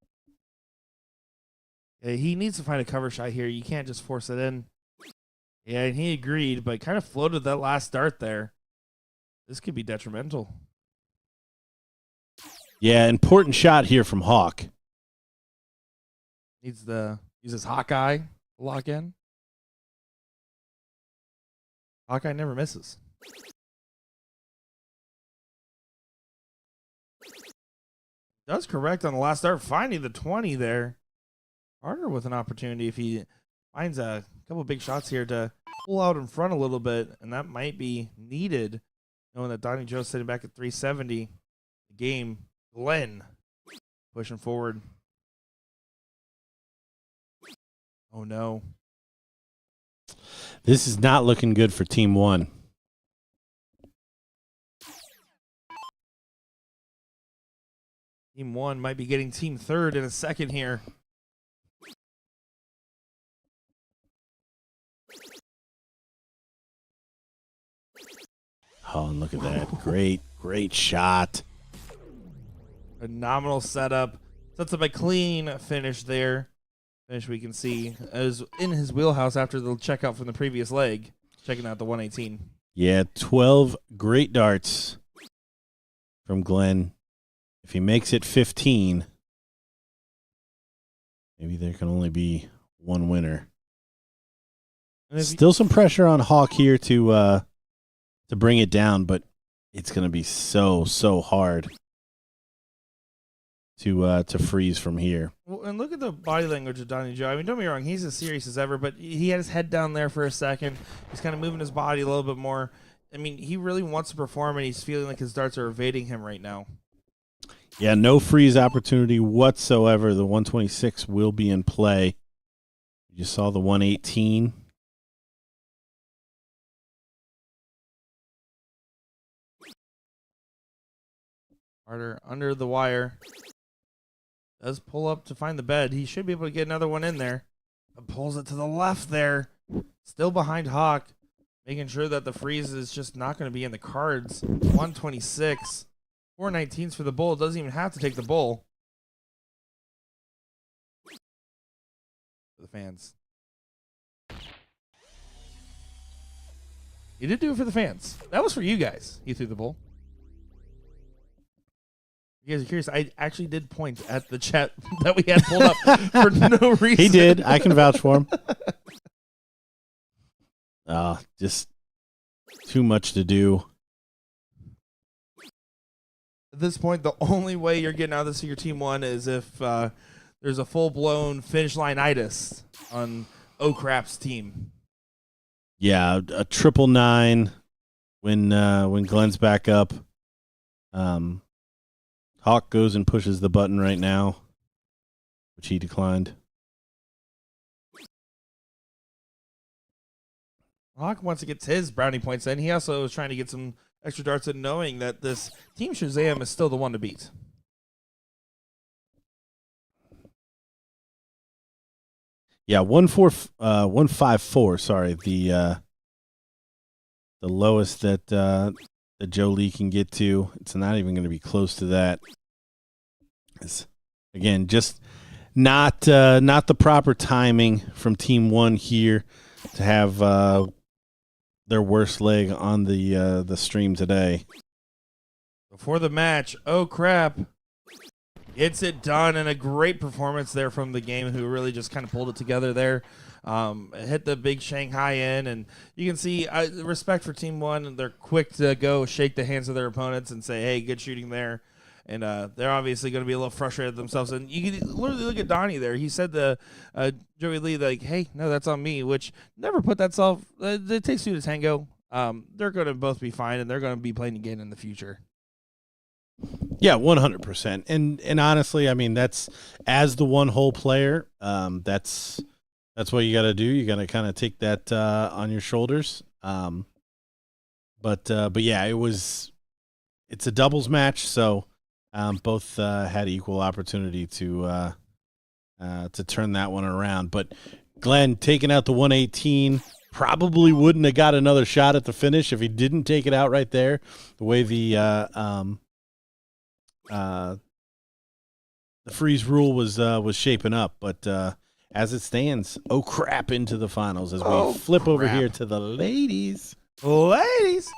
B: Yeah, he needs to find a cover shot here. You can't just force it in. Yeah, and he agreed, but kind of floated that last dart there. This could be detrimental.
A: Yeah, important shot here from Hawk.
B: Needs to use his Hawkeye to lock in. Hawkeye never misses. Does correct on the last dart, finding the 20 there. Harder with an opportunity if he finds a couple big shots here to pull out in front a little bit, and that might be needed, knowing that Donnie Joe's sitting back at 370. The game, Glenn pushing forward. Oh, no.
A: This is not looking good for Team 1.
B: Team 1 might be getting Team 3rd in a second here.
A: Oh, and look at that. Great shot.
B: Phenomenal setup. Sets up a clean finish there. Finish we can see is in his wheelhouse after the checkout from the previous leg. Checking out the 118.
A: Yeah, 12 great darts from Glenn. If he makes it 15, maybe there can only be one winner. Still some pressure on Hawk here to bring it down, but it's going to be so hard to freeze from here.
B: Well, and look at the body language of Donnie Joe. I mean, don't get me wrong, he's as serious as ever, but he had his head down there for a second. He's kind of moving his body a little bit more. I mean, he really wants to perform, and he's feeling like his darts are evading him right now.
A: Yeah, no freeze opportunity whatsoever. The 126 will be in play. You saw the 118.
B: Harder under the wire. Does pull up to find the bed. He should be able to get another one in there. But pulls it to the left there. Still behind Hawk. Making sure that the freeze is just not going to be in the cards. 126. 419s for the bull. Doesn't even have to take the bull. For the fans. He did do it for the fans. That was for you guys. He threw the bull. You guys are curious, I actually did point at the chat that we had pulled up for no reason.
A: He did. I can vouch for him. Just too much to do.
B: At this point, the only way you're getting out of this for your Team 1 is if there's a full-blown finish line-itis on O'Crap's team.
A: Yeah, a 999 when Glenn's back up. Hawk goes and pushes the button right now, which he declined.
B: Hawk wants to get his brownie points in. He also is trying to get some extra darts in, knowing that this Team Shazam is still the one to beat.
A: Yeah, 154. Sorry, the lowest that Jolie can get to. It's not even going to be close to that. It's, again, just not the proper timing from Team 1 here to have their worst leg on the stream today.
B: Before the match, oh crap, gets it done, and a great performance there from the game, who really just kind of pulled it together there. Hit the big Shanghai in, and you can see respect for Team 1. They're quick to go shake the hands of their opponents and say, hey, good shooting there. and they're obviously going to be a little frustrated themselves. And you can literally look at Donnie there. He said to Joey Lee, like, "Hey, no, that's on me," which never put that self. It takes two to tango. They're going to both be fine, and they're going to be playing again in the future.
A: Yeah, 100%. And honestly, I mean, that's as the one whole player. That's what you got to do. You got to kind of take that on your shoulders. But yeah, it's a doubles match, so both had equal opportunity to turn that one around. But Glenn taking out the 118 probably wouldn't have got another shot at the finish if he didn't take it out right there. The way the freeze rule was shaping up, but as it stands, oh crap, into the finals as we flip over here to the ladies.
B: Ladies,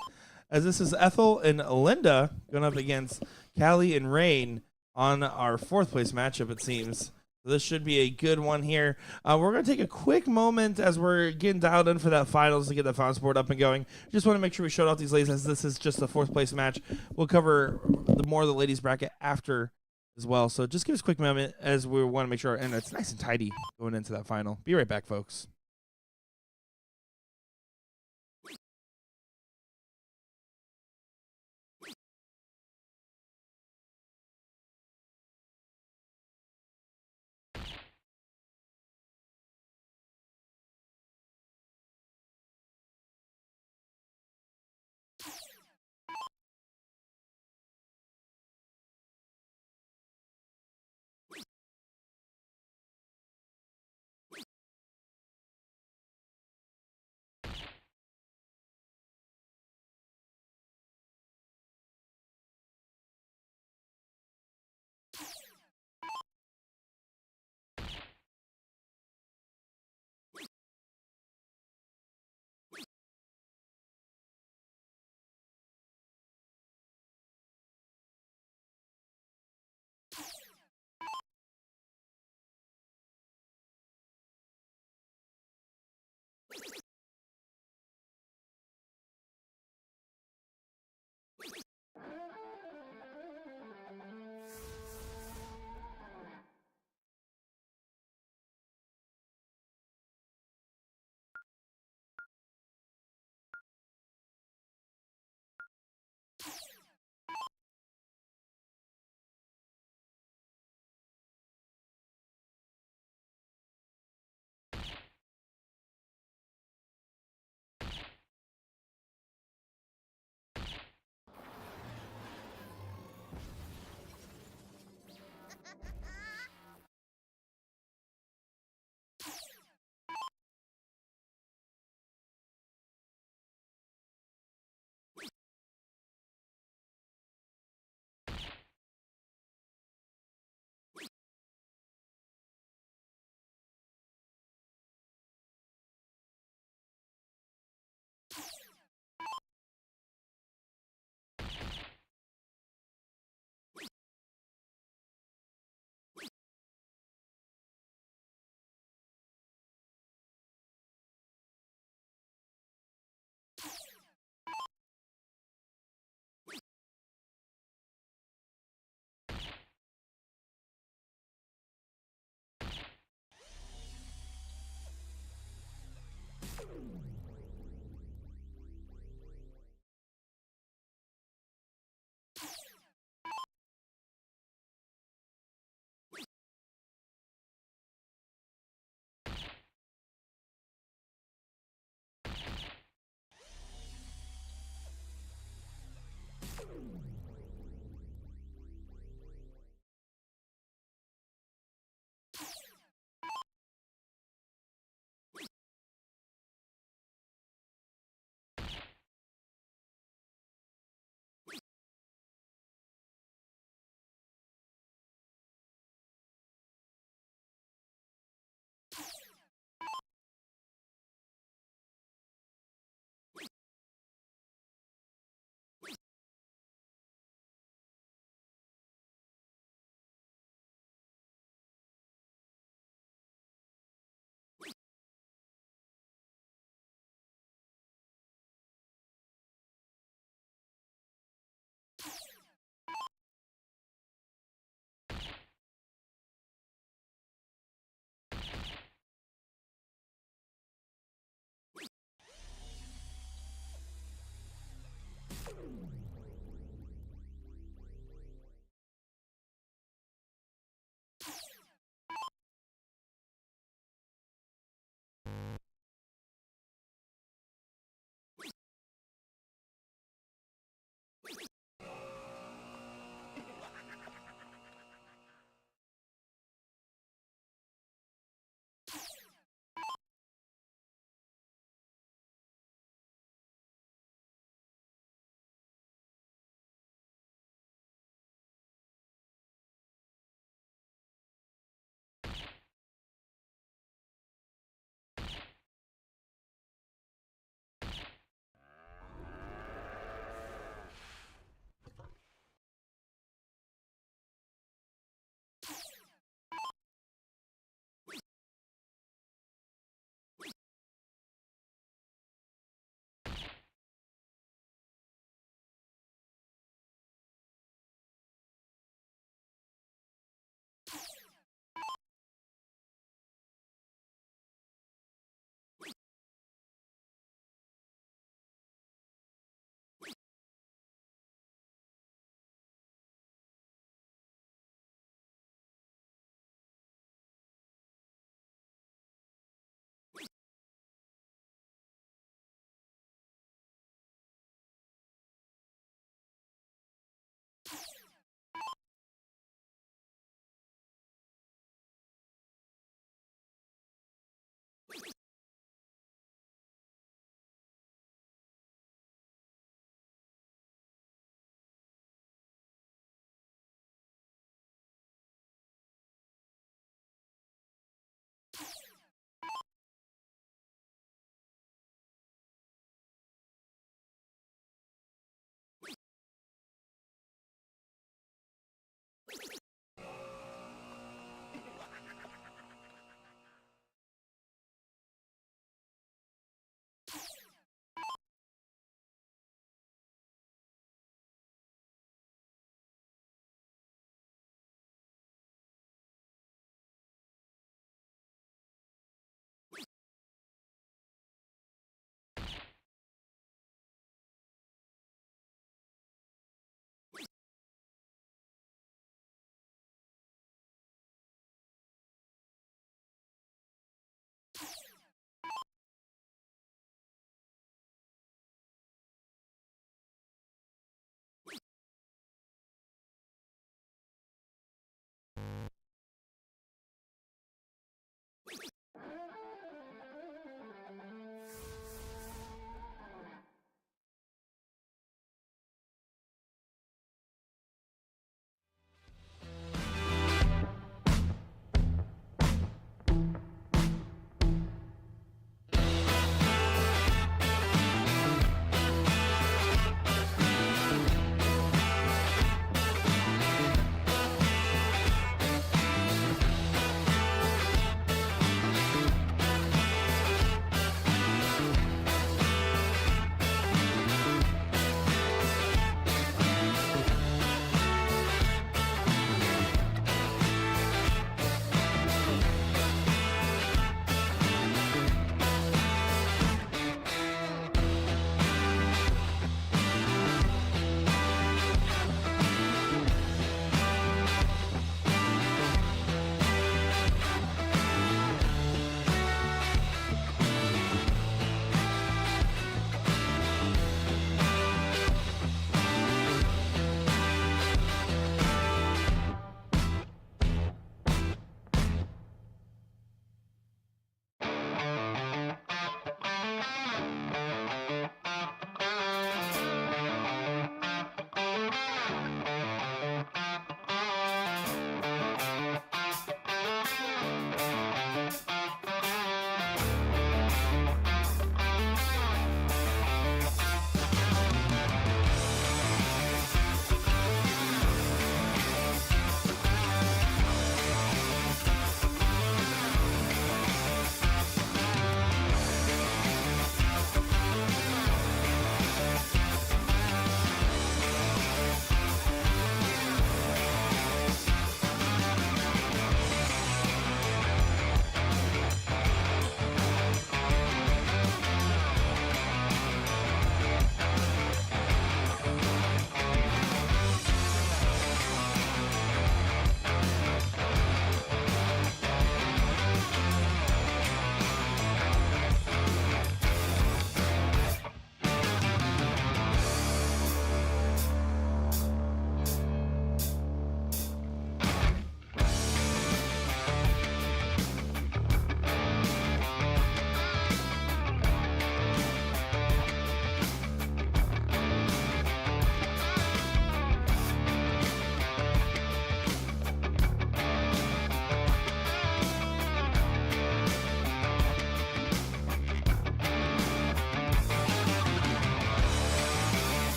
B: as this is Ethel and Linda going up against Callie and Rain on our fourth place matchup, it seems. So this should be a good one here. We're going to take a quick moment as we're getting dialed in for that finals to get the finals board up and going. Just want to make sure we showed off these ladies as this is just the fourth place match. We'll cover more of the ladies bracket after as well. So just give us a quick moment as we want to make sure, and it's nice and tidy going into that final. Be right back, folks.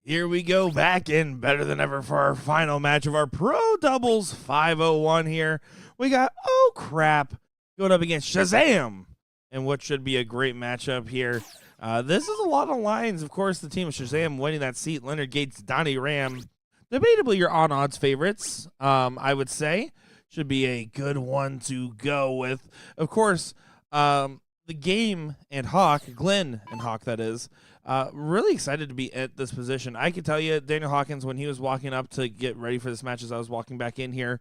B: Here we go back in better than ever for our final match of our Pro Doubles 501 here. We got, oh crap, going up against Shazam and what should be a great matchup here. This is a lot of lines. Of course, the team of Shazam winning that seat. Leonard Gates, Donnie Ram, debatably your on-odds favorites, I would say. Should be a good one to go with. Of course, the game and Hawk, Glenn and Hawk, that is, really excited to be at this position. I can tell you, Daniel Hawkins, when he was walking up to get ready for this match as I was walking back in here,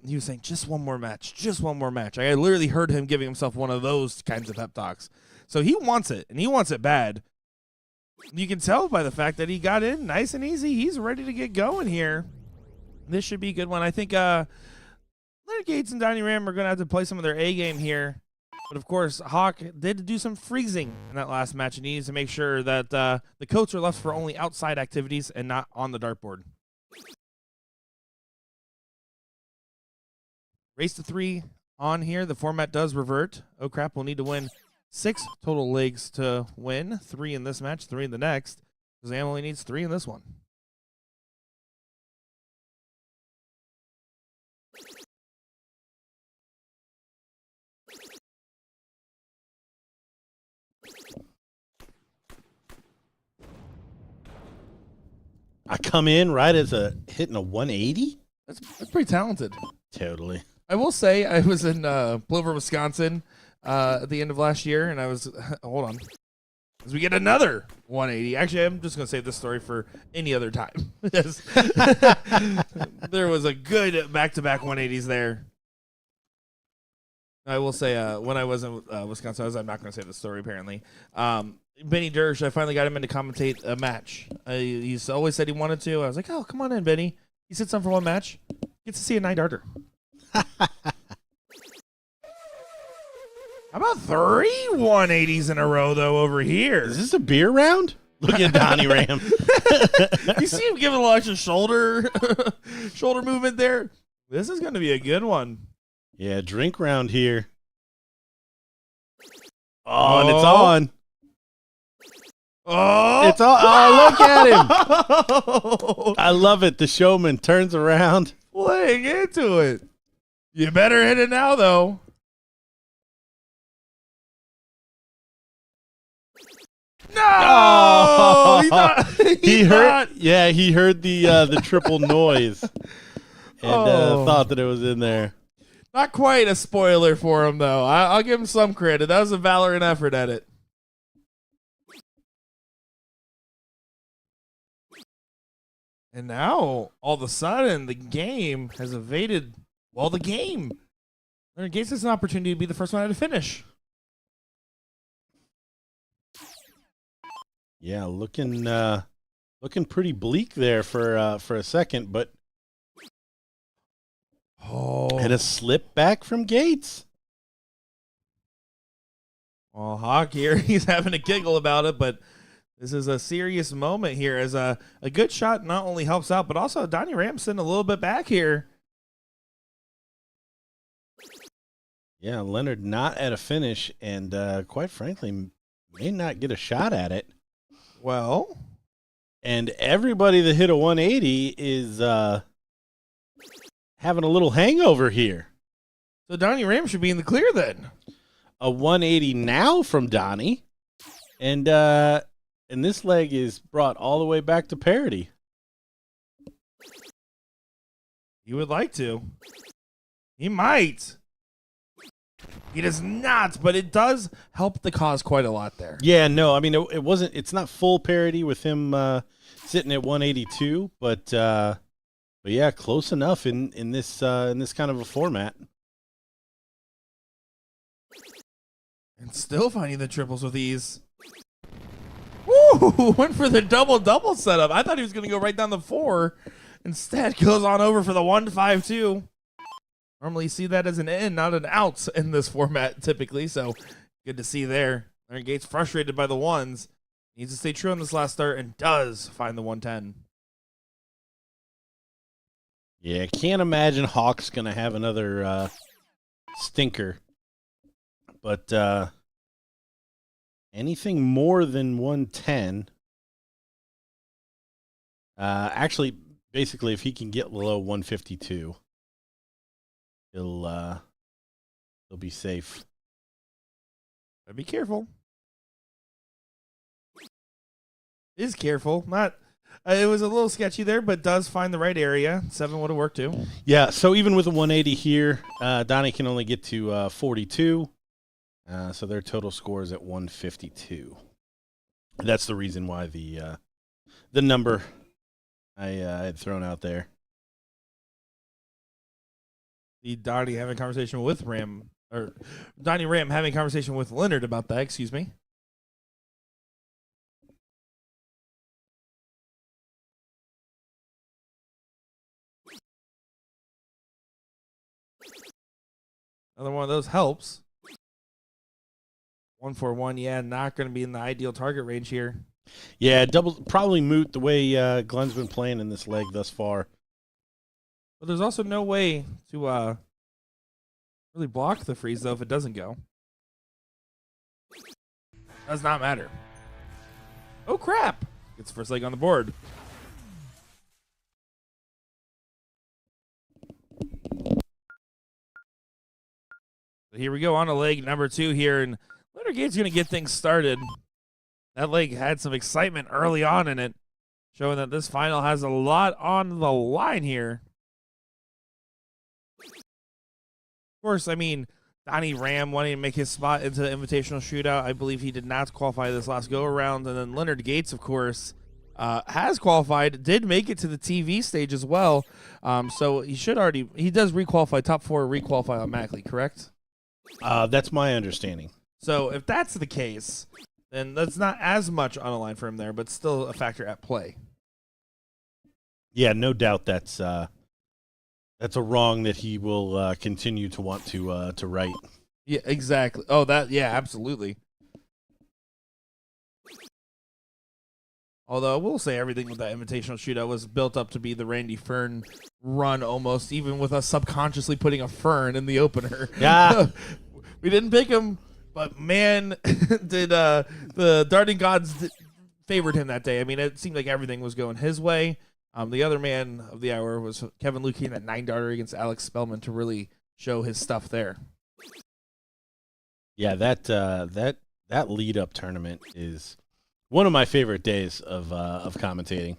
B: he was saying, just one more match, just one more match. I literally heard him giving himself one of those kinds of pep talks. So he wants it, and he wants it bad. You can tell by the fact that he got in nice and easy. He's ready to get going here. This should be a good one. I think Leonard Gates and Donnie Ram are going to have to play some of their A game here. But, of course, Hawk did do some freezing in that last match, and he needs to make sure that the coats are left for only outside activities and not on the dartboard. Race to 3 on here. The format does revert. Oh, crap. We'll need to win 6 total legs to win. 3 in this match, 3 in the next. Shazam only needs 3 in this one.
A: I come in right as hitting a 180.
B: That's pretty talented.
A: Totally.
B: I will say I was in Plover, Wisconsin at the end of last year, and I was hold on, as we get another 180. Actually, I'm just gonna save this story for any other time. There was a good back-to-back 180s there. I will say when I was in Wisconsin, I'm not gonna say the story apparently. Benny Dersh, I finally got him in to commentate a match. He's always said he wanted to. I was like, oh, come on in, Benny. He sits on for one match. Gets to see a 9-darter. How about 3 180s in a row, though, over here?
A: Is this a beer round? Look at Donnie Ram.
B: You see him giving a lot of shoulder movement there? This is going to be a good one.
A: Yeah, drink round here. Oh, and it's on.
B: Oh,
A: it's all. Oh, look at him! I love it. The showman turns around,
B: playing into it. You better hit it now, though. No!
A: Oh! He heard. Yeah, he heard the triple noise and thought that it was in there.
B: Not quite a spoiler for him, though. I'll give him some credit. That was a valiant effort at it. And now, all of a sudden, the game has evaded, well, the game. Leonard Gates has an opportunity to be the first one to finish.
A: Yeah, looking pretty bleak there for a second, but and a slip back from Gates.
B: Well, Hawk here, he's having a giggle about it, but this is a serious moment here as a good shot not only helps out, but also Donnie Ramson a little bit back here.
A: Yeah, Leonard not at a finish, and quite frankly, may not get a shot at it.
B: Well,
A: and everybody that hit a 180 is having a little hangover here.
B: So Donnie Ram should be in the clear then.
A: A 180 now from Donnie, and this leg is brought all the way back to parity.
B: He would like to. He might. He does not, but it does help the cause quite a lot there.
A: Yeah, no, I mean it wasn't. It's not full parity with him sitting at 182, but yeah, close enough in this kind of a format.
B: And still finding the triples with ease. Woo! Went for the double setup. I thought he was going to go right down the 4. Instead, goes on over for the 1-5-2. Normally, you see that as an in, not an out in this format typically. So, good to see there. Leonard Gates frustrated by the ones. Needs to stay true on this last start and does find the 110.
A: Yeah, can't imagine Hawk's going to have another stinker. But anything more than 110 Actually, basically, if he can get below 152, he'll be safe.
B: But be careful. Is careful. Not. It was a little sketchy there, but does find the right area. 7 would have worked too.
A: Yeah. So even with a 180 here, Donnie can only get to 42. So their total score is at 152. That's the reason why the number I had thrown out there.
B: The Donnie having a conversation with Ram, or Donnie Ram having a conversation with Leonard about that. Excuse me. Another one of those helps. 141, yeah, not going to be in the ideal target range here.
A: Yeah, probably moot the way Glenn's been playing in this leg thus far.
B: But there's also no way to really block the freeze, though, if it doesn't go. Does not matter. Oh, crap. Gets first leg on the board. So here we go on to leg number 2 here, and Leonard Gates going to get things started. That leg had some excitement early on in it, showing that this final has a lot on the line here. Of course, I mean, Donnie Ram wanting to make his spot into the Invitational Shootout. I believe he did not qualify this last go-around. And then Leonard Gates, of course, has qualified, did make it to the TV stage as well. So he does requalify, top 4 requalify automatically, correct?
A: That's my understanding.
B: So if that's the case, then that's not as much on the line for him there, but still a factor at play.
A: Yeah, no doubt that's a wrong that he will continue to want to right.
B: Yeah, exactly. Oh, absolutely. Although I will say everything with that Invitational Shootout was built up to be the Randy Fern run almost, even with us subconsciously putting a Fern in the opener.
A: Yeah.
B: We didn't pick him, but man, did the Darting Gods favored him that day. I mean, it seemed like everything was going his way. The other man of the hour was Kevin Lukey in that 9-darter against Alex Spellman to really show his stuff there.
A: Yeah, that lead-up tournament is one of my favorite days of commentating.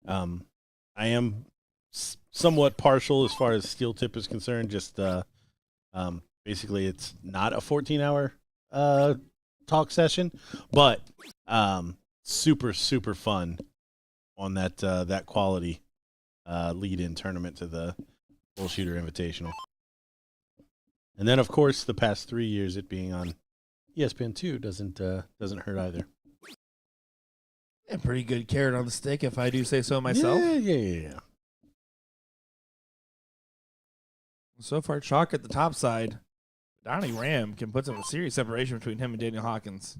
A: I am somewhat partial as far as Steel Tip is concerned. Just basically, it's not a 14-hour talk session, but super fun on that quality lead-in tournament to the BullShooter Invitational. And then, of course, the past 3 years, it being on ESPN2 doesn't hurt either.
B: And pretty good carrot on the stick, if I do say so myself.
A: Yeah.
B: So far, chalk at the top side. Donnie Ram can put some serious separation between him and Daniel Hawkins.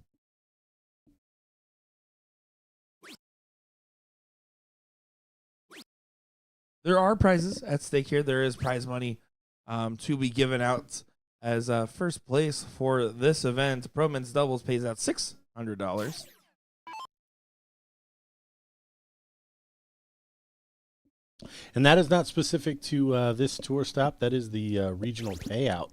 B: There are prizes at stake here. There is prize money to be given out as first place for this event. Pro Men's Doubles pays out $600.
A: And that is not specific to this tour stop. That is the regional payout.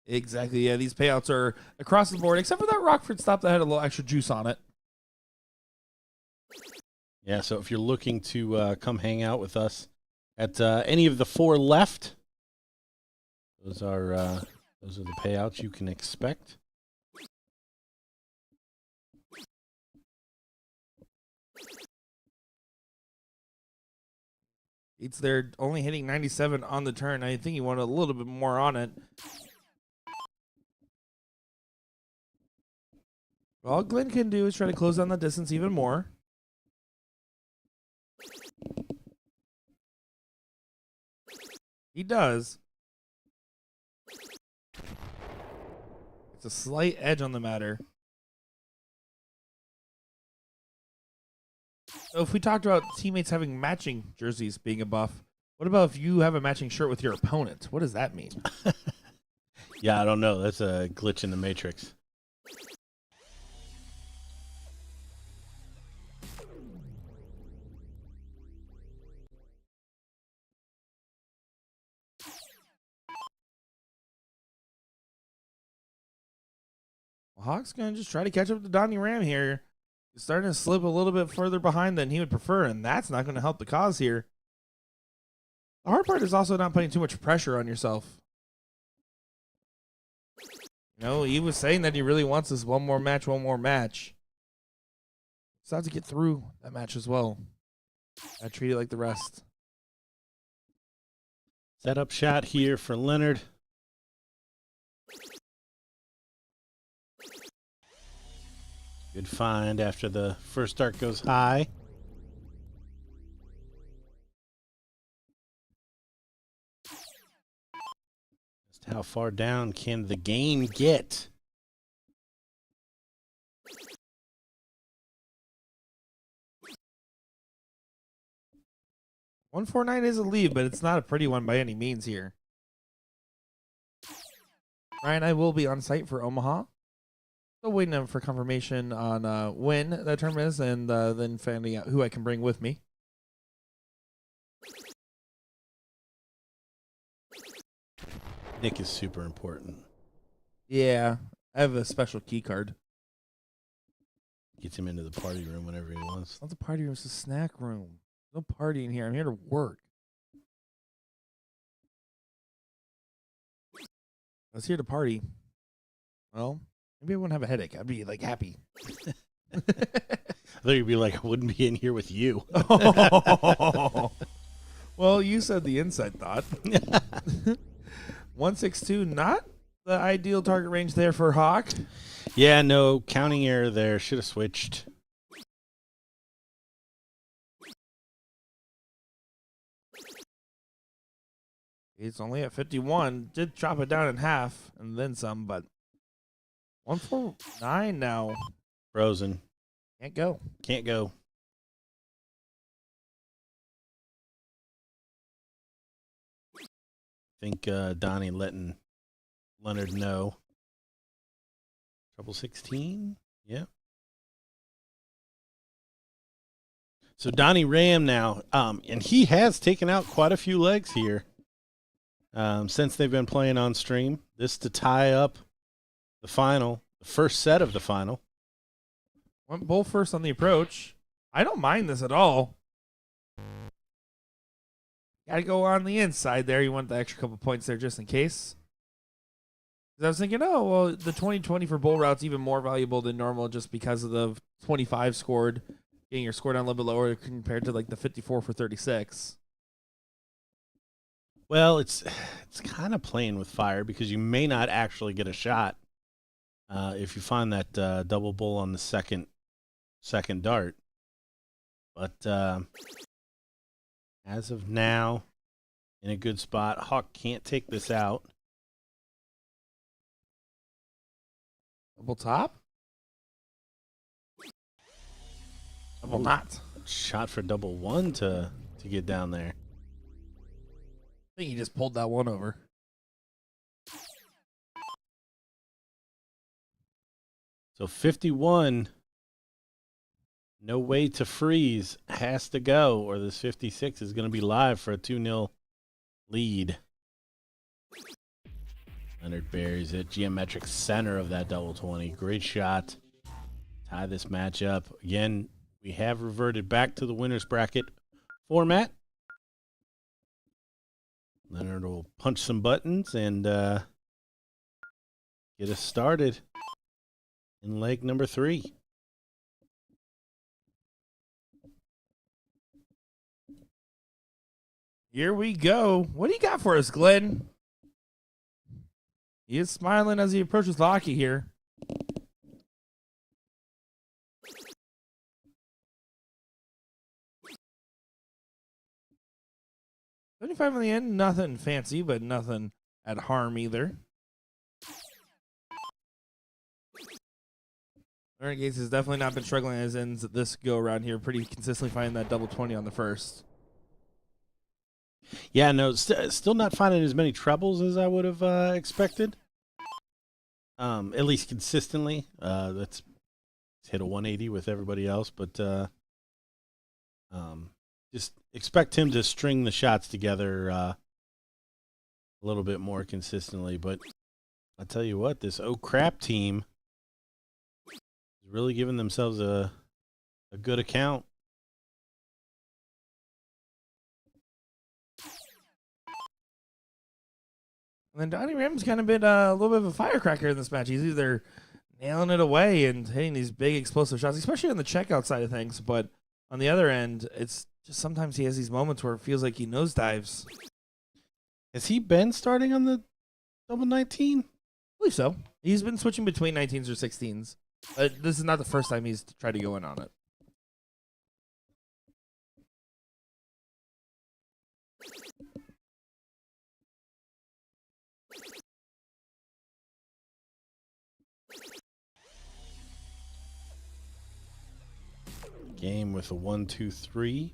B: Exactly. Yeah, these payouts are across the board, except for that Rockford stop that had a little extra juice on it.
A: Yeah, so if you're looking to come hang out with us at any of the 4 left, those are the payouts you can expect.
B: It's there only hitting 97 on the turn. I think he wanted a little bit more on it. All Glenn can do is try to close down the distance even more. He does. It's a slight edge on the matter. So if we talked about teammates having matching jerseys being a buff, what about if you have a matching shirt with your opponent? What does that mean?
A: Yeah, I don't know. That's a glitch in the Matrix.
B: Hawk's going to just try to catch up to Donnie Ram here. He's starting to slip a little bit further behind than he would prefer, and that's not going to help the cause here. The hard part is also not putting too much pressure on yourself. You know, he was saying that he really wants this one more match. So have to get through that match as well. I treat it like the rest.
A: Setup shot here for Leonard. Good find after the first dart goes high. Just how far down can the game get?
B: $149 is a lead, but it's not a pretty one by any means here. Ryan, I will be on site for Omaha. Still waiting for confirmation on when that tournament is, and then finding out who I can bring with me.
A: Nick is super important.
B: Yeah, I have a special key card.
A: Gets him into the party room whenever he wants.
B: It's not the party room, it's the snack room. No partying here. I'm here to work. I was here to party. Well, maybe I wouldn't have a headache. I'd be like happy.
A: I thought you'd be like, I wouldn't be in here with you.
B: Well, you said the inside thought. 162, not the ideal target range there for Hawk.
A: Yeah, no counting error there. Should have switched.
B: He's only at 51. Did chop it down in half and then some, but 149 now.
A: Frozen.
B: Can't go.
A: Can't go. I think Donnie letting Leonard know. Trouble 16? Yeah. So Donnie Ram now, and he has taken out quite a few legs here since they've been playing on stream. This to tie up the final, the first set of the final.
B: Went bull first on the approach. I don't mind this at all. Got to go on the inside there. You want the extra couple points there just in case. I was thinking, oh, well, the 20-20 for bull route's even more valuable than normal just because of the 25 scored, getting your score down a little bit lower compared to like the 54 for 36.
A: Well, it's kind of playing with fire because you may not actually get a shot if you find that double bull on the second dart. But as of now, in a good spot. Hawk can't take this out.
B: Double top? Double not.
A: Shot for double one to get down there.
B: I think he just pulled that one over.
A: So 51, no way to freeze, has to go, or this 56 is going to be live for a 2-0 lead. Leonard buries it. Geometric center of that double 20. Great shot. Tie this match up. Again, we have reverted back to the winner's bracket format. Leonard will punch some buttons and get us started in leg number 3.
B: Here we go. What do you got for us, Glenn? He is smiling as he approaches Lockie here. $75 in the end, nothing fancy, but nothing at harm either. Leonard Gates has definitely not been struggling as ends this go around here, pretty consistently finding that double 20 on the first.
A: Yeah, no, still not finding as many trebles as I would have expected. At least consistently. That's hit a 180 with everybody else, but just expect him to string the shots together a little bit more consistently. But I tell you what, this oh crap team really giving themselves a good account.
B: And then Donnie Ram's kind of been a little bit of a firecracker in this match. He's either nailing it away and hitting these big explosive shots, especially on the checkout side of things. But on the other end, it's just sometimes he has these moments where it feels like he nosedives.
A: Has he been starting on the double 19?
B: I believe so. He's been switching between 19s or 16s. This is not the first time he's tried to go in on it.
A: Game with a 1-2-3.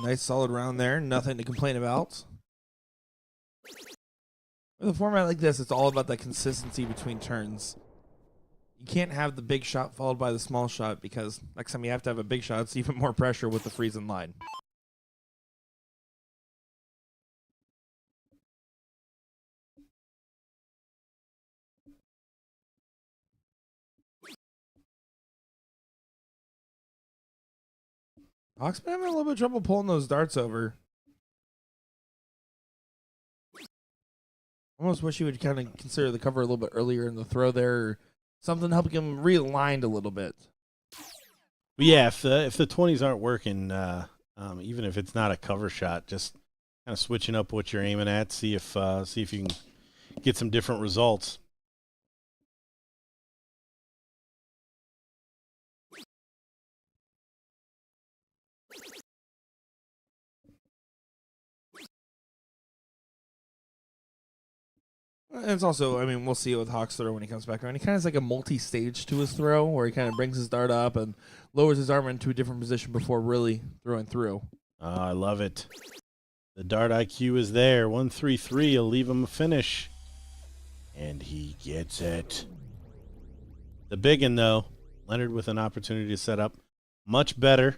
B: Nice solid round there. Nothing to complain about. With a format like this, it's all about that consistency between turns. You can't have the big shot followed by the small shot because next time you have to have a big shot, it's even more pressure with the freeze in line. Hawk's been having a little bit of trouble pulling those darts over. Almost wish he would kind of consider the cover a little bit earlier in the throw there, or something helping him realigned a little bit.
A: But yeah, if the 20s aren't working, even if it's not a cover shot, just kind of switching up what you're aiming at, see if you can get some different results.
B: And it's also, I mean, we'll see it with Hawk's throw when he comes back around. He kind of has like a multi-stage to his throw where he kind of brings his dart up and lowers his arm into a different position before really throwing through.
A: Oh, I love it. The dart IQ is there. 1-3-3 will leave him a finish. And he gets it. The big one, though. Leonard with an opportunity to set up much better.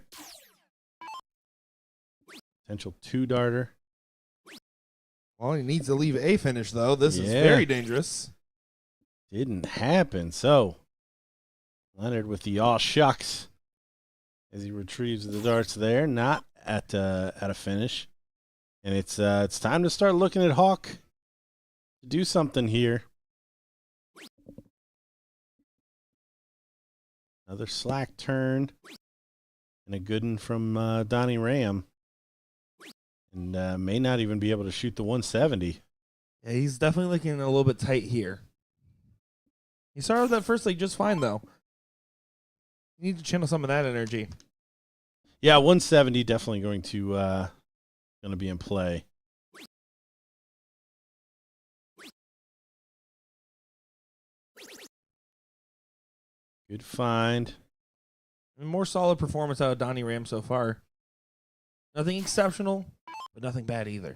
A: Potential 2-darter.
B: Well, he needs to leave a finish, though. This is very dangerous.
A: Didn't happen. So, Leonard with the aw shucks as he retrieves the darts there. Not at a finish. And it's time to start looking at Hawk to do something here. Another slack turn. And a good one from Donnie Ram. And may not even be able to shoot the 170.
B: Yeah, he's definitely looking a little bit tight here. He started with that first leg just fine, though. You need to channel some of that energy.
A: Yeah, 170 definitely going to be in play. Good find.
B: And more solid performance out of Donnie Ram so far. Nothing exceptional, but nothing bad either.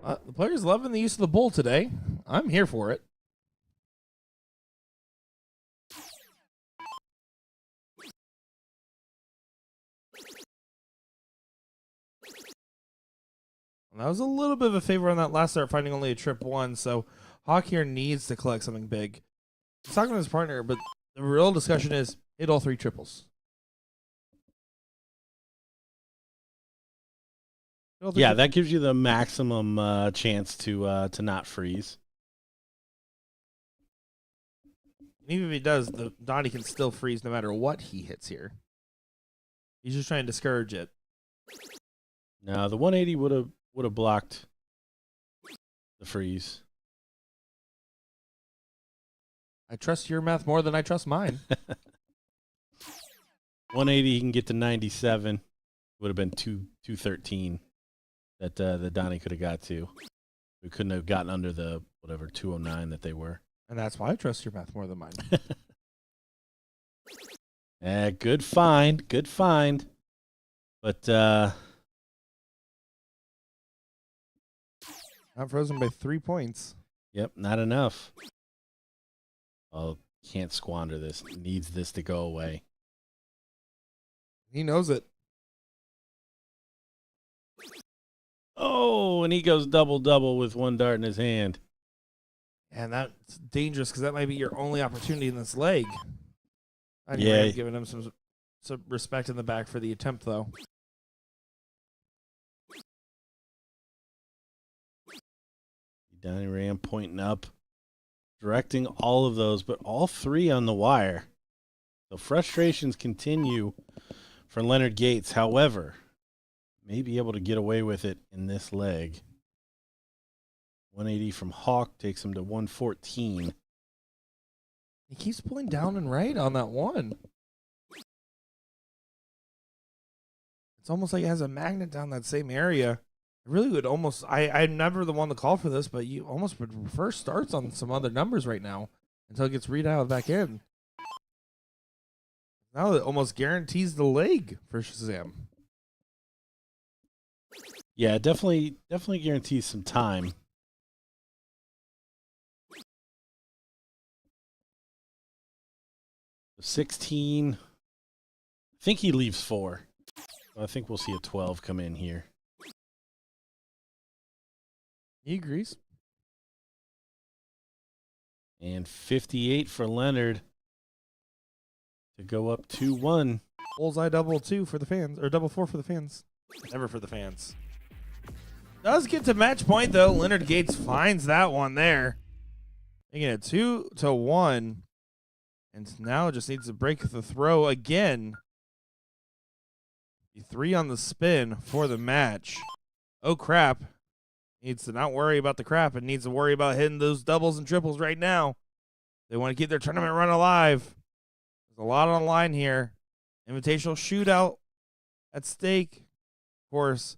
B: The players loving the use of the bull today. I'm here for it. And that was a little bit of a favor on that last start, finding only a trip 1, so Hawk here needs to collect something big. He's talking to his partner, but the real discussion is hit all 3 triples.
A: Yeah, that gives you the maximum chance to not freeze.
B: Even if he does, the Donnie can still freeze no matter what he hits here. He's just trying to discourage it.
A: No, the 180 would have blocked the freeze.
B: I trust your math more than I trust mine.
A: 180, he can get to 97. Would have been 213 that Donnie could have got to. We couldn't have gotten under the whatever 209 that they were.
B: And that's why I trust your math more than mine.
A: Good find. Good find. But
B: not frozen by 3 points.
A: Yep, not enough. Oh, can't squander this. Needs this to go away.
B: He knows it.
A: Oh, and he goes double with one dart in his hand.
B: And that's dangerous because that might be your only opportunity in this leg.
A: Yeah.
B: I'm giving him some respect in the back for the attempt, though.
A: Donnie Ram pointing up, directing all of those, but all three on the wire. The frustrations continue for Leonard Gates. However, may be able to get away with it in this leg. 180 from Hawk takes him to 114.
B: He keeps pulling down and right on that one. It's almost like it has a magnet down that same area. I really would almost, I'm never the one to call for this, but you almost would prefer starts on some other numbers right now until it gets redialed back in. Now it almost guarantees the leg for Shazam.
A: Yeah, definitely guarantees some time. So 16. I think he leaves 4. I think we'll see a 12 come in here.
B: He agrees.
A: And 58 for Leonard to go up 2-1.
B: Bullseye double 2 for the fans, or double 4 for the fans. Never for the fans. Does get to match point, though. Leonard Gates finds that one there. Making it 2-1. And now just needs to break the throw again. 3 on the spin for the match. Oh, crap. Needs to not worry about the crap and needs to worry about hitting those doubles and triples right now. They want to keep their tournament run alive. There's a lot on the line here. Invitational shootout at stake. Of course,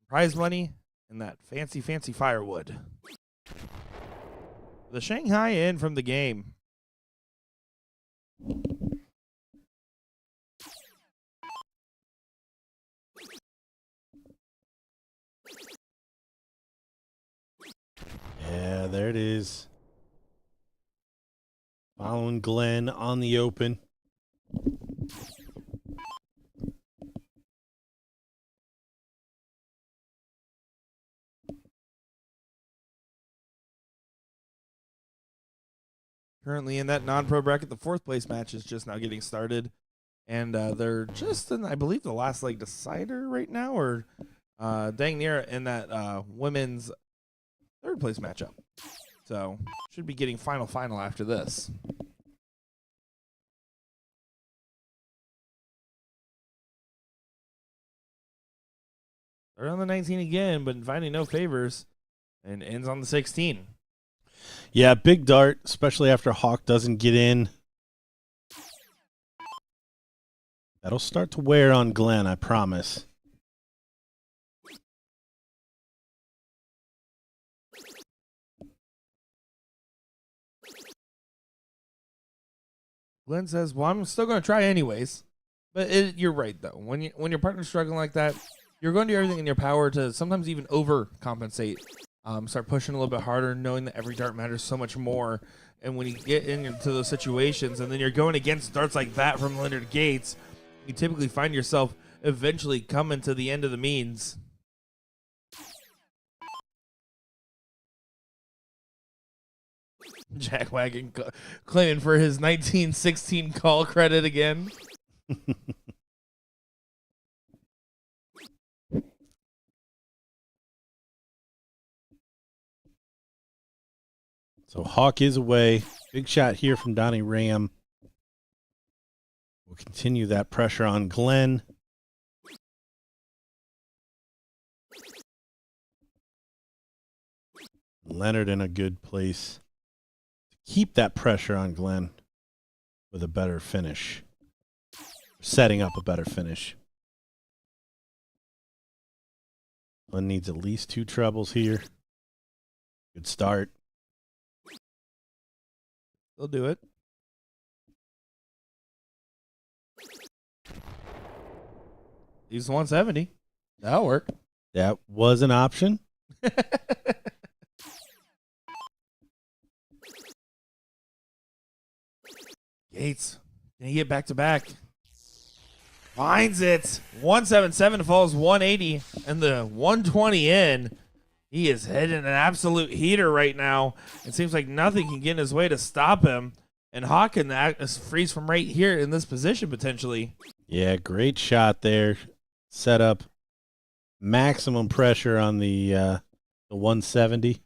B: prize money and that fancy firewood. The Shanghai in from the game.
A: Yeah, there it is. Following Glenn on the open.
B: Currently in that non-pro bracket, the 4th place match is just now getting started. And they're just in, I believe, the last leg decider right now, or dang near in that women's 3rd place matchup. So should be getting final after this. They're on the 19 again, but finding no favors, and ends on the 16.
A: Yeah, big dart, especially after Hawk doesn't get in. That'll start to wear on Glenn, I promise.
B: Glenn says, well, I'm still going to try anyways. But you're right, though. When your partner's struggling like that, you're going to do everything in your power to sometimes even overcompensate. Start pushing a little bit harder, knowing that every dart matters so much more. And when you get into those situations and then you're going against darts like that from Leonard Gates, you typically find yourself eventually coming to the end of the means. Jackwagon claiming for his 1916 call credit again.
A: So Hawk is away. Big shot here from Donnie Ram. We'll continue that pressure on Glenn. Leonard in a good place to keep that pressure on Glenn with a better finish. Setting up a better finish. Glenn needs at least 2 trebles here. Good start.
B: They'll do it. He's 170. That'll work.
A: That was an option.
B: Gates, can he get back to back? Finds it. 177 falls 180 and the 120 in. He is hitting an absolute heater right now. It seems like nothing can get in his way to stop him. And Hawk can freeze from right here in this position potentially.
A: Yeah, great shot there. Set up maximum pressure on the 170.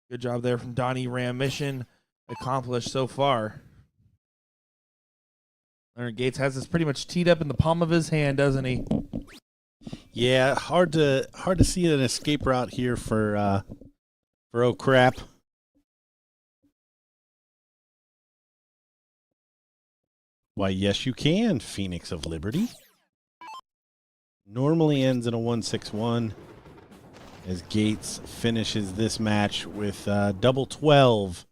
B: Good job there from Donnie Ram. Mission accomplished so far. Leonard Gates has this pretty much teed up in the palm of his hand, doesn't he?
A: Yeah, hard to see an escape route here for oh crap. Why, yes, you can, Phoenix of Liberty. Normally ends in a 161 as Gates finishes this match with double 12.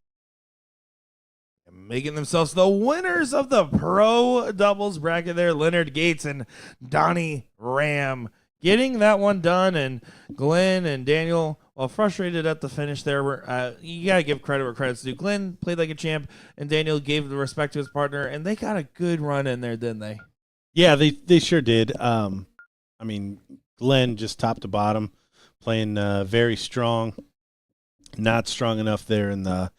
B: Making themselves the winners of the pro doubles bracket there. Leonard Gates and Donnie Ram getting that one done. And Glenn and Daniel, while frustrated at the finish there, you got to give credit where credit's due. Glenn played like a champ, and Daniel gave the respect to his partner, and they got a good run in there, didn't they?
A: Yeah, they sure did. I mean, Glenn just top to bottom, playing very strong. Not strong enough there in the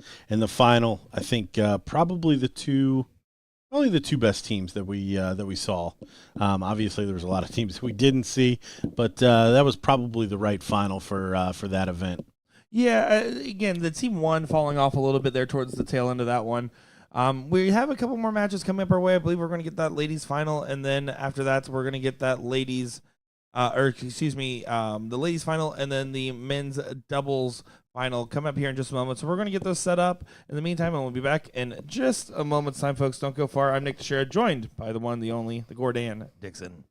A: final. I think probably the two best teams that we saw. Obviously, there was a lot of teams we didn't see, but that was probably the right final for that event.
B: Yeah, again, the team one falling off a little bit there towards the tail end of that one. We have a couple more matches coming up our way. I believe we're going to get that ladies final, and then after that, we're going to get that ladies, the ladies final, and then the men's doubles final come up here in just a moment. So we're going to get those set up. In the meantime, and we'll be back in just a moment's time, folks. Don't go far. I'm Nick Teixeira, joined by the one, the only, the Gordon Dixon.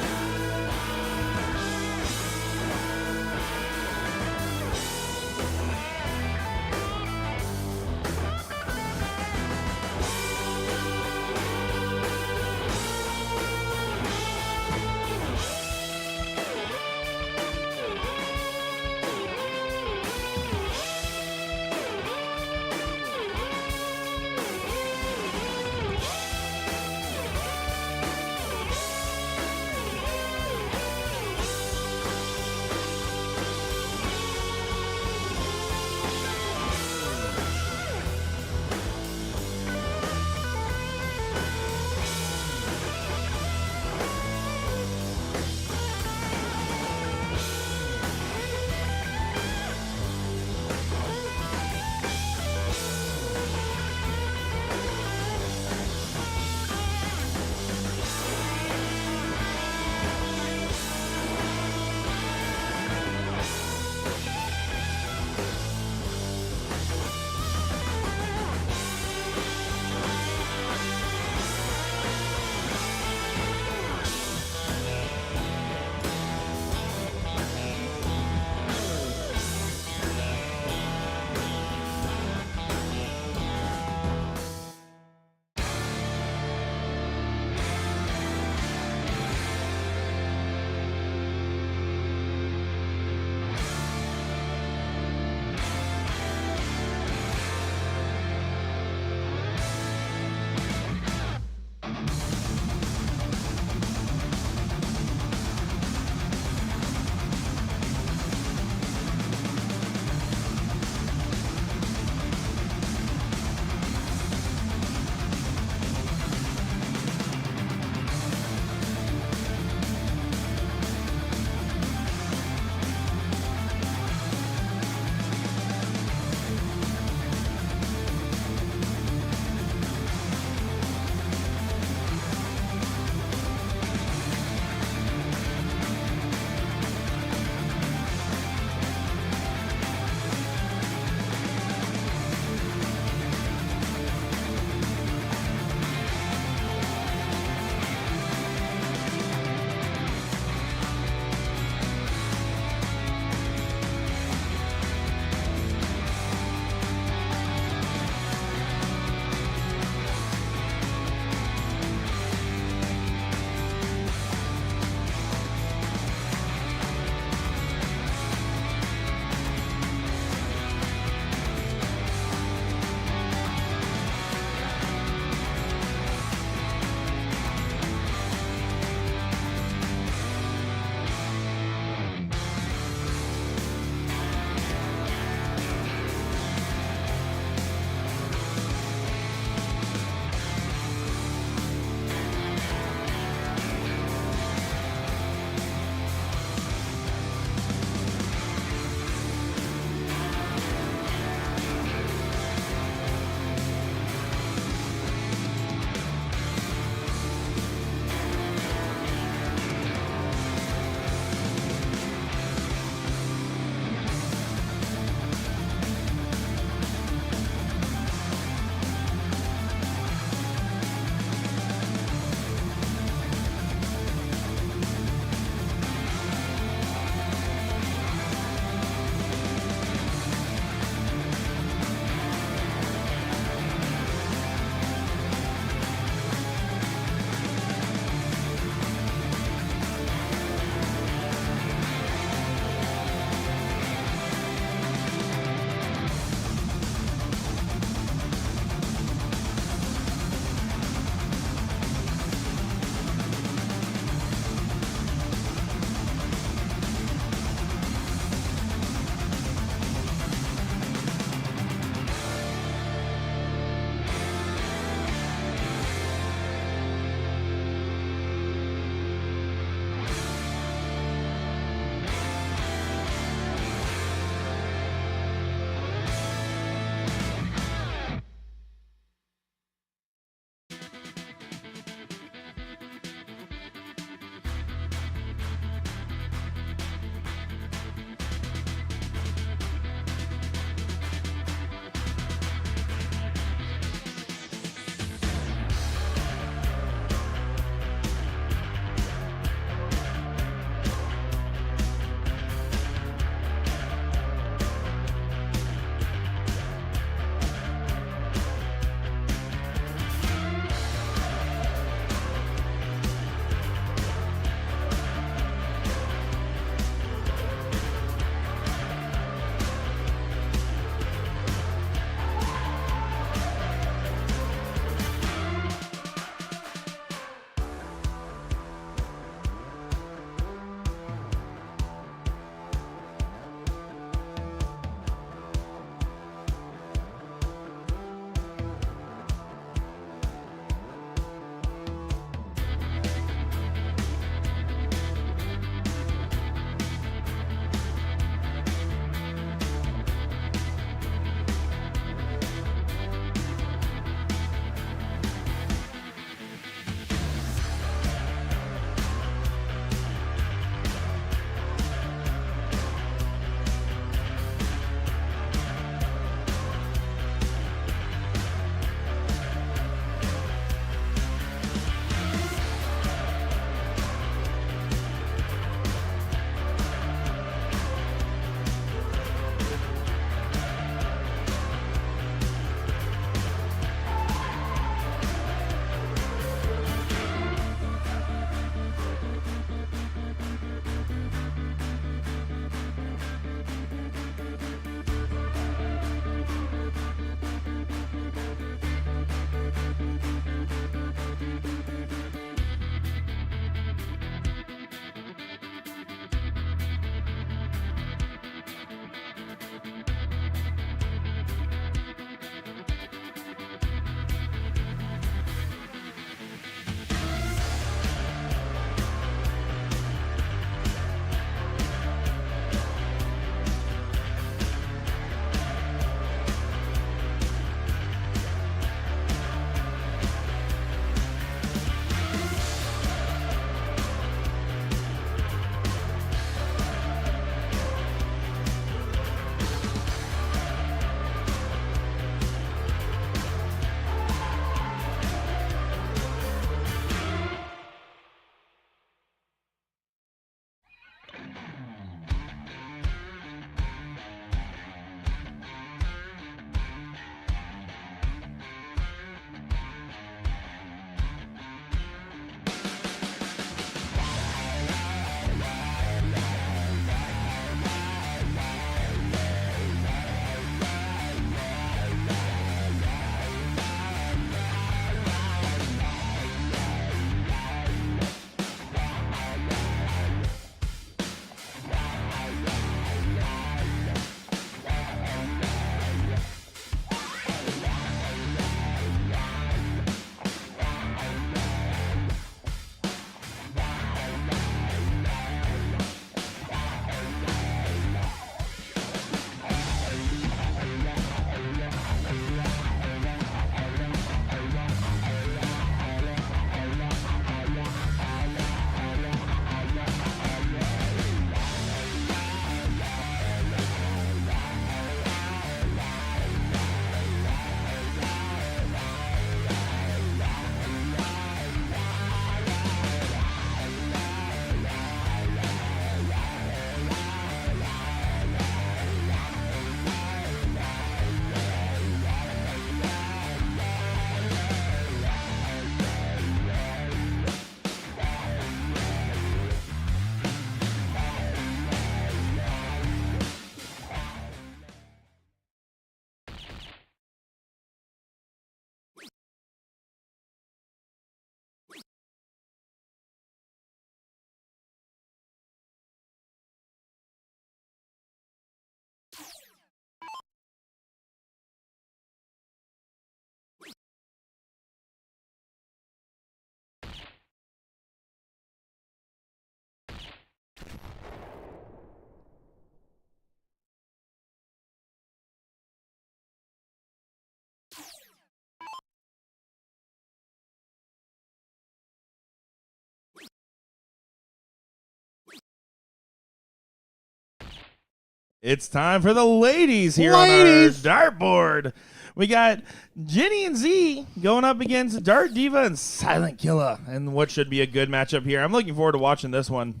B: It's time for the ladies here on our dartboard. We got Jenny and Z going up against Dart Diva and Silent Killer, and what should be a good matchup here. I'm looking forward to watching this one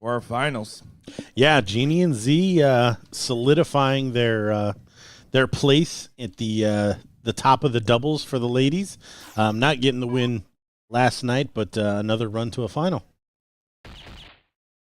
B: for our finals.
A: Yeah, Jeannie and Z solidifying their place at the top of the doubles for the ladies. Not getting the win last night, but another run to a final.